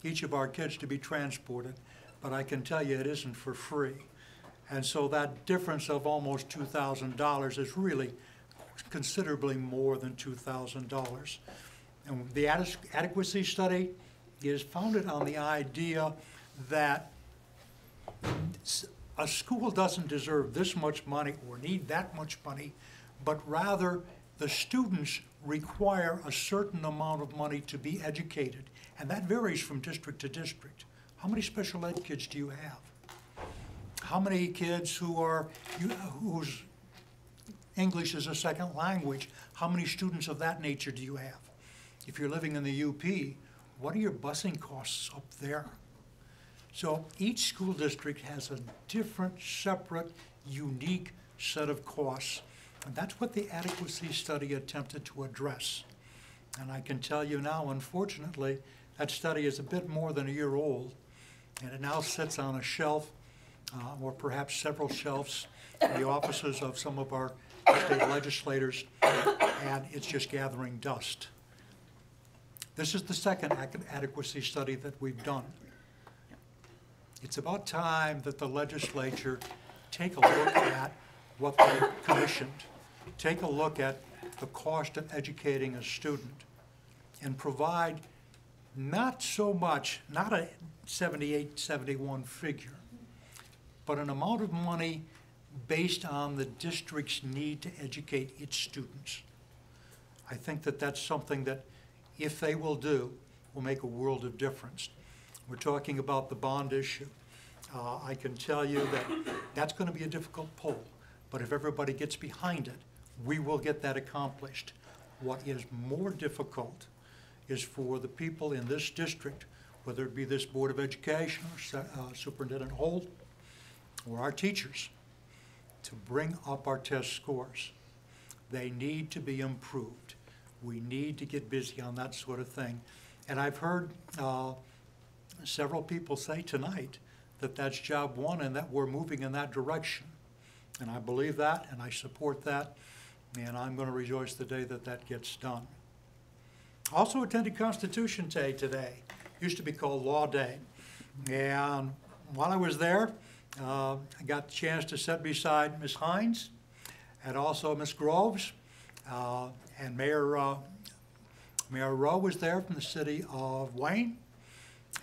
each of our kids to be transported, but I can tell you it isn't for free. And so that difference of almost $2,000 is really considerably more than $2,000. And the adequacy study is founded on the idea that a school doesn't deserve this much money or need that much money, but rather the students require a certain amount of money to be educated. And that varies from district to district. How many special ed kids do you have? How many kids whose English is a second language, how many students of that nature do you have? If you're living in the UP, what are your busing costs up there? So each school district has a different, separate, unique set of costs. And that's what the adequacy study attempted to address. And I can tell you now, unfortunately, that study is a bit more than a year old, and it now sits on a shelf, or perhaps several shelves, in the offices of some of our state legislators, and it's just gathering dust. This is the second adequacy study that we've done. It's about time that the legislature take a look at what they commissioned, take a look at the cost of educating a student, and provide not so much, not a 78, 71 figure, but an amount of money based on the district's need to educate its students. I think that that's something that, if they will do, will make a world of difference. We're talking about the bond issue. I can tell you that that's going to be a difficult pull, but if everybody gets behind it, we will get that accomplished. What is more difficult is for the people in this district, whether it be this Board of Education or Superintendent Holt or our teachers, to bring up our test scores. They need to be improved. We need to get busy on that sort of thing. And I've heard several people say tonight that that's job one and that we're moving in that direction. And I believe that, and I support that, and I'm going to rejoice the day that that gets done. Also attended Constitution Day today. Used to be called Law Day. And while I was there, I got the chance to sit beside Ms. Hines and also Ms. Groves, and Mayor Rowe was there from the city of Wayne.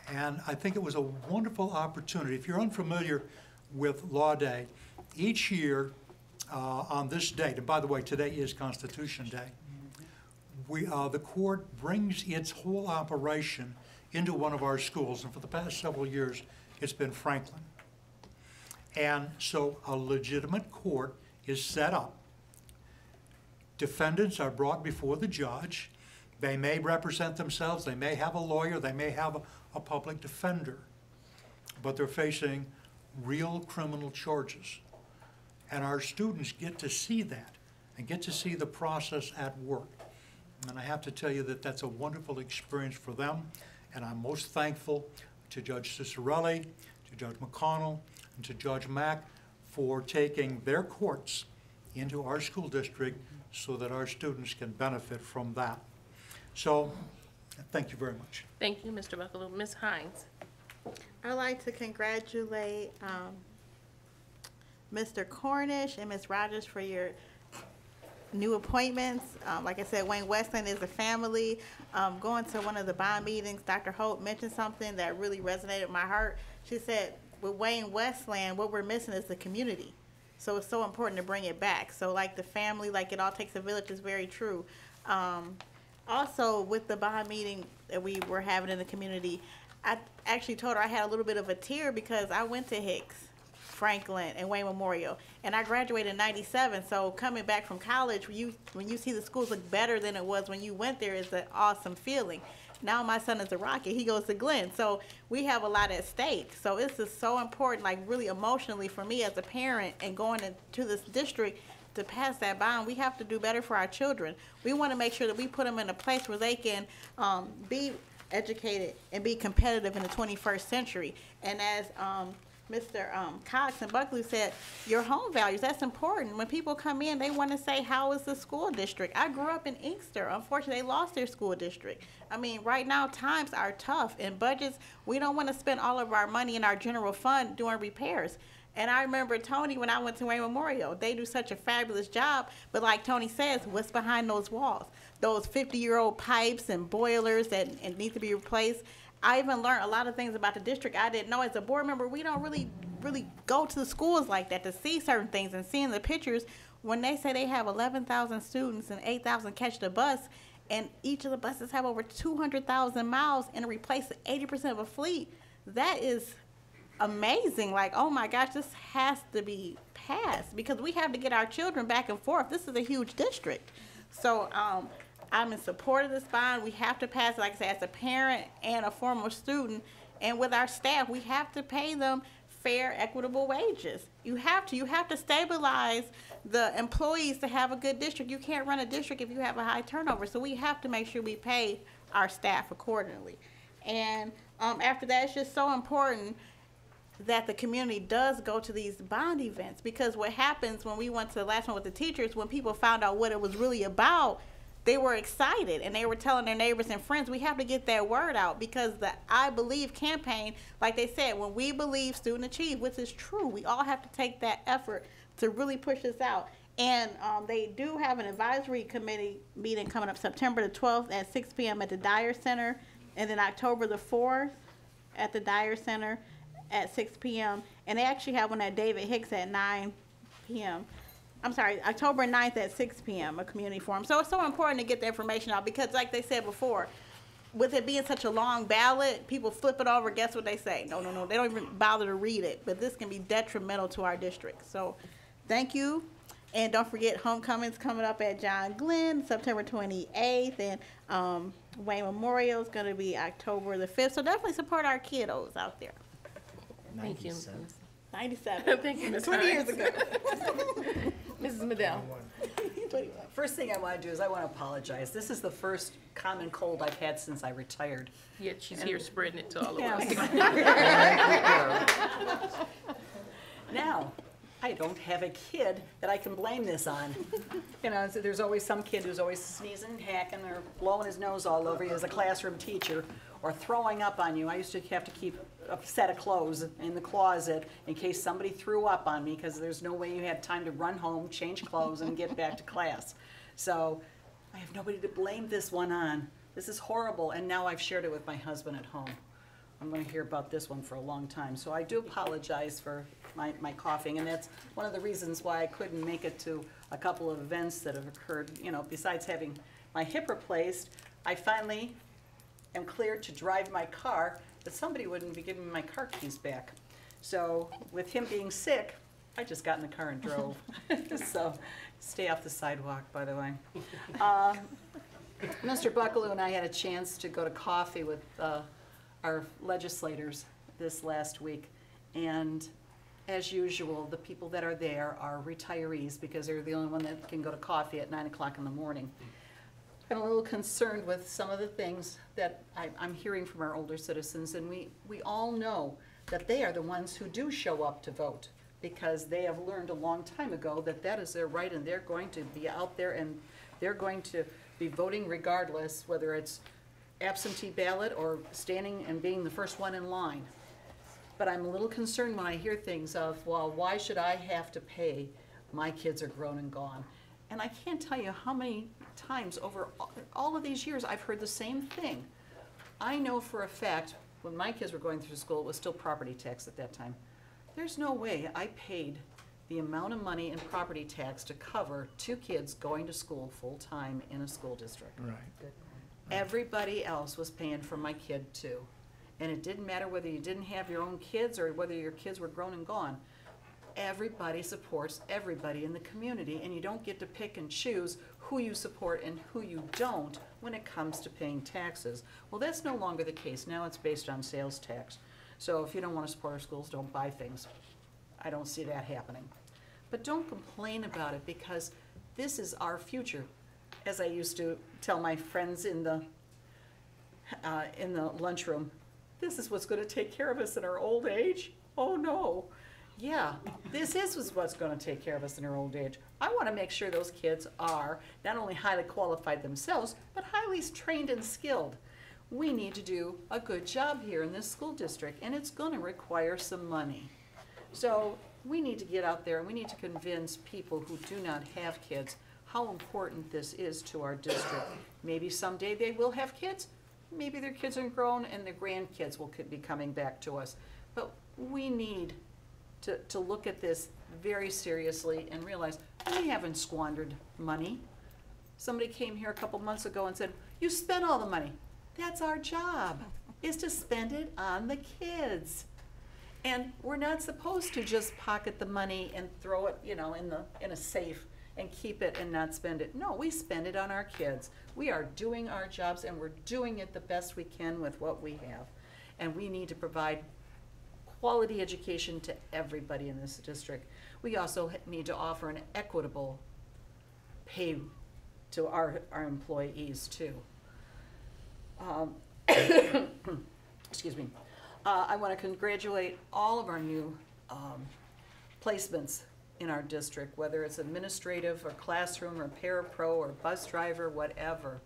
And I think it was a wonderful opportunity. If you're unfamiliar with Law Day, each year on this date, and by the way, today is Constitution Day, the court brings its whole operation into one of our schools, and for the past several years, it's been Franklin. And so a legitimate court is set up. Defendants are brought before the judge. They may represent themselves, they may have a lawyer, they may have a public defender, but they're facing real criminal charges. And our students get to see that and get to see the process at work. And I have to tell you that that's a wonderful experience for them. And I'm most thankful to Judge Cicerelli, to Judge McConnell, and to Judge Mack for taking their courts into our school district so that our students can benefit from that. So, thank you very much. Thank you, Mr. Bucklew. Ms. Hines. I'd like to congratulate Mr. Cornish and Ms. Rogers for your new appointments. Like I said, Wayne-Westland is a family. Going to one of the bond meetings, Dr. Holt mentioned something that really resonated with my heart. She said, with Wayne-Westland, what we're missing is the community. So it's so important to bring it back. So like the family, like it all takes a village is very true. Also, with the bond meeting that we were having in the community, I actually told her I had a little bit of a tear because I went to Hicks, Franklin, and Wayne Memorial, and I graduated in '97. So coming back from college, when you see the schools look better than it was when you went there, is an awesome feeling. Now my son is a Rocket. He goes to Glenn. So we have a lot at stake. So this is so important, like really emotionally for me as a parent and going into this district to pass that bond. We have to do better for our children. We want to make sure that we put them in a place where they can be educated and be competitive in the 21st century. And as Mr. Cox and Buckley said, your home values, that's important. When people come in, they want to say, how is the school district? I grew up in Inkster. Unfortunately, they lost their school district. I mean, right now, times are tough, and budgets, we don't want to spend all of our money in our general fund doing repairs. And I remember Tony, when I went to Wayne Memorial, they do such a fabulous job, but like Tony says, what's behind those walls? Those 50-year-old pipes and boilers that need to be replaced. I even learned a lot of things about the district I didn't know. As a board member, we don't really go to the schools like that to see certain things. And seeing the pictures, when they say they have 11,000 students and 8,000 catch the bus, and each of the buses have over 200,000 miles and replace 80% of a fleet, that is amazing. Like, oh my gosh, this has to be passed because we have to get our children back and forth. This is a huge district. So I'm in support of this bond. We have to pass it, like I said, as a parent and a former student. And with our staff, we have to pay them fair, equitable wages. You have to stabilize the employees to have a good district. You can't run a district if you have a high turnover. So we have to make sure we pay our staff accordingly. And after that, it's just so important that the community does go to these bond events, because what happens when we went to the last one with the teachers, when people found out what it was really about, they were excited and they were telling their neighbors and friends. We have to get that word out, because the I Believe campaign, like they said, when we believe, student achieve, which is true. We all have to take that effort to really push this out. And they do have an advisory committee meeting coming up September the 12th at 6 p.m. at the Dyer Center, and then October the 4th at the Dyer Center at 6 p.m. And they actually have one at David Hicks at 9 p.m. I'm sorry, October 9th at 6 p.m., a community forum. So it's so important to get the information out, because like they said before, with it being such a long ballot, people flip it over, guess what they say? No, they don't even bother to read it, but this can be detrimental to our district. So thank you. And don't forget, homecoming's coming up at John Glenn, September 28th, and Wayne Memorial is going to be October the 5th. So definitely support our kiddos out there. Thank you. 97. Thank you, Ms. 20 years ago. Mrs. Midea. First thing I want to do is I want to apologize. This is the first common cold I've had since I retired. Yet she's here spreading it to all of us. Now, I don't have a kid that I can blame this on. You know, so there's always some kid who's always sneezing, hacking, or blowing his nose all over you as a classroom teacher, or throwing up on you. I used to have to keep a set of clothes in the closet in case somebody threw up on me, because there's no way you had time to run home, change clothes, and get back to class. So I have nobody to blame this one on. This is horrible, and now I've shared it with my husband at home. I'm going to hear about this one for a long time. So I do apologize for my coughing, and that's one of the reasons why I couldn't make it to a couple of events that have occurred. You know, besides having my hip replaced, I finally am cleared to drive my car, but somebody wouldn't be giving me my car keys back. So with him being sick, I just got in the car and drove. So stay off the sidewalk, by the way. Mr. Buckaloo and I had a chance to go to coffee with our legislators this last week, and as usual, the people that are there are retirees, because they're the only one that can go to coffee at 9 o'clock in the morning. I'm a little concerned with some of the things that I'm hearing from our older citizens, and we all know that they are the ones who do show up to vote, because they have learned a long time ago that that is their right, and they're going to be out there and they're going to be voting regardless, whether it's absentee ballot or standing and being the first one in line. But I'm a little concerned when I hear things of, well, why should I have to pay? My kids are grown and gone. And I can't tell you how many times over all of these years I've heard the same thing. I know for a fact, when my kids were going through school, it was still property tax at that time. There's no way I paid the amount of money in property tax to cover 2 kids going to school full-time in a school district. Right. Everybody else was paying for my kid too. And it didn't matter whether you didn't have your own kids or whether your kids were grown and gone. Everybody supports everybody in the community, and you don't get to pick and choose who you support and who you don't when it comes to paying taxes. Well, that's no longer the case. Now it's based on sales tax. So if you don't want to support our schools, don't buy things. I don't see that happening. But don't complain about it, because this is our future. As I used to tell my friends in the lunchroom, this is what's going to take care of us in our old age. oh no. Yeah, this is what's going to take care of us in our old age. I want to make sure those kids are not only highly qualified themselves, but highly trained and skilled. We need to do a good job here in this school district, and it's going to require some money. So we need to get out there and we need to convince people who do not have kids how important this is to our district. Maybe someday they will have kids. Maybe their kids are grown and their grandkids will be coming back to us. But we need to look at this very seriously and realize we haven't squandered money. Somebody came here a couple months ago and said, you spent all the money. That's our job, is to spend it on the kids. And we're not supposed to just pocket the money and throw it, you know, in a safe and keep it and not spend it. No, we spend it on our kids. We are doing our jobs and we're doing it the best we can with what we have. And we need to provide quality education to everybody in this district. We also need to offer an equitable pay to our employees too. Excuse me. I want to congratulate all of our new placements in our district, whether it's administrative or classroom or parapro or bus driver, whatever.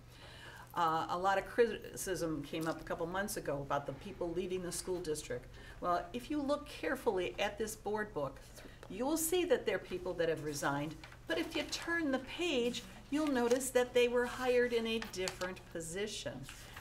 A lot of criticism came up a couple months ago about the people leaving the school district. Well, if you look carefully at this board book, you will see that there are people that have resigned, but if you turn the page, you'll notice that they were hired in a different position.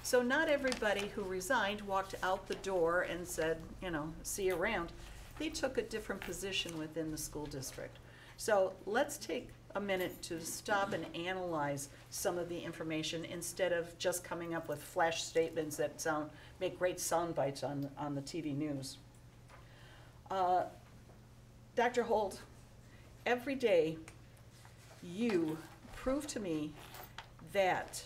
So not everybody who resigned walked out the door and said, you know, see you around. They took a different position within the school district. So let's take a minute to stop and analyze some of the information instead of just coming up with flash statements that make great sound bites on the TV news. Dr. Holt, every day you prove to me that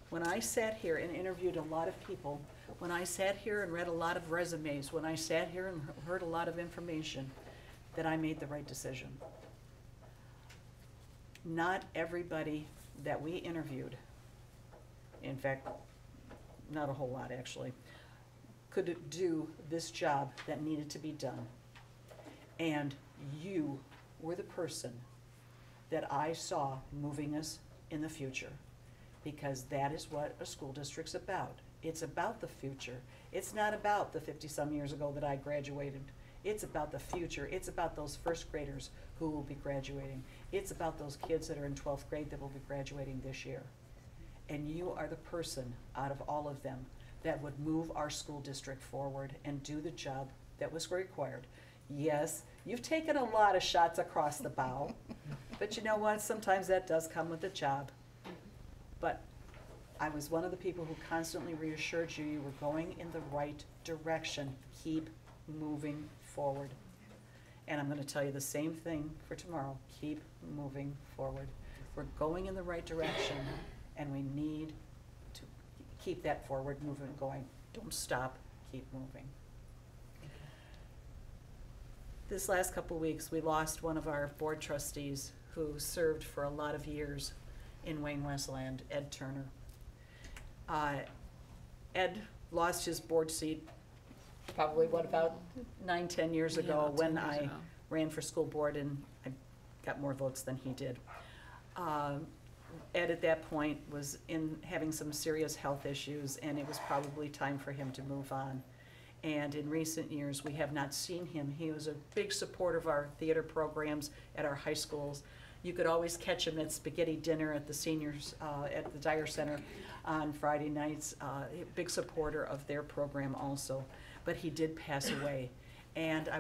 when I sat here and interviewed a lot of people, when I sat here and read a lot of resumes, when I sat here and heard a lot of information, that I made the right decision. Not everybody that we interviewed, in fact, not a whole lot actually, could do this job that needed to be done. And you were the person that I saw moving us in the future, because that is what a school district's about. It's about the future. It's not about the 50-some years ago that I graduated. It's about the future. It's about those first graders who will be graduating. It's about those kids that are in 12th grade that will be graduating this year. And you are the person out of all of them that would move our school district forward and do the job that was required. Yes, you've taken a lot of shots across the bow, but you know what? Sometimes that does come with the job. But I was one of the people who constantly reassured you you were going in the right direction. Keep moving forward. And I'm going to tell you the same thing for tomorrow. Keep moving forward. We're going in the right direction, and we need to keep that forward movement going. Don't stop. Keep moving. This last couple of weeks, we lost one of our board trustees who served for a lot of years in Wayne-Westland, Ed Turner. Ed lost his board seat probably, what, about 9-10 years ago when I ran for school board, and I got more votes than he did. Ed at that point was having some serious health issues, and it was probably time for him to move on. And in recent years, we have not seen him. He was a big supporter of our theater programs at our high schools. You could always catch him at spaghetti dinner at the seniors, at the Dyer Center on Friday nights. A big supporter of their program also. But he did pass away. And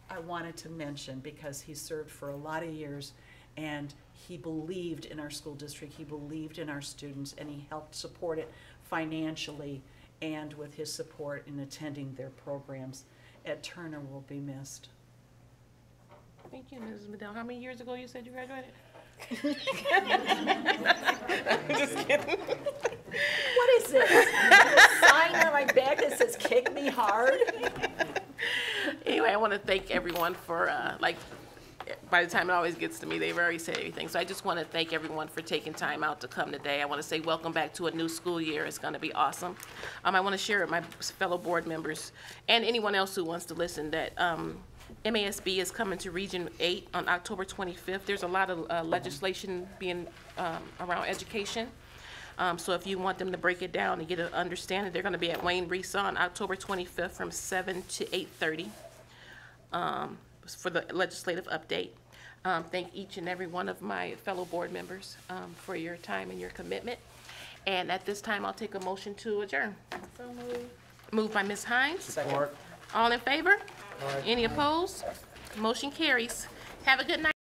I wanted to mention, because he served for a lot of years, and he believed in our school district, he believed in our students, and he helped support it financially and with his support in attending their programs. Ed Turner will be missed. Thank you, Mrs. Midea. How many years ago you said you graduated? I'm just kidding. What is this? A sign on my back that says "Kick me hard"? Anyway, I want to thank everyone for by the time it always gets to me, they've already said everything. So I just want to thank everyone for taking time out to come today. I want to say welcome back to a new school year. It's going to be awesome. I want to share with my fellow board members and anyone else who wants to listen that MASB is coming to Region 8 on October 25th. There's a lot of legislation being around education. So if you want them to break it down and get an understanding, they're going to be at Wayne Resa on October 25th from 7 to 8:30 for the legislative update. Thank each and every one of my fellow board members for your time and your commitment. And at this time, I'll take a motion to adjourn. So moved. Moved by Ms. Hines. Support. All in favor? Aye. Any opposed? Motion carries. Have a good night.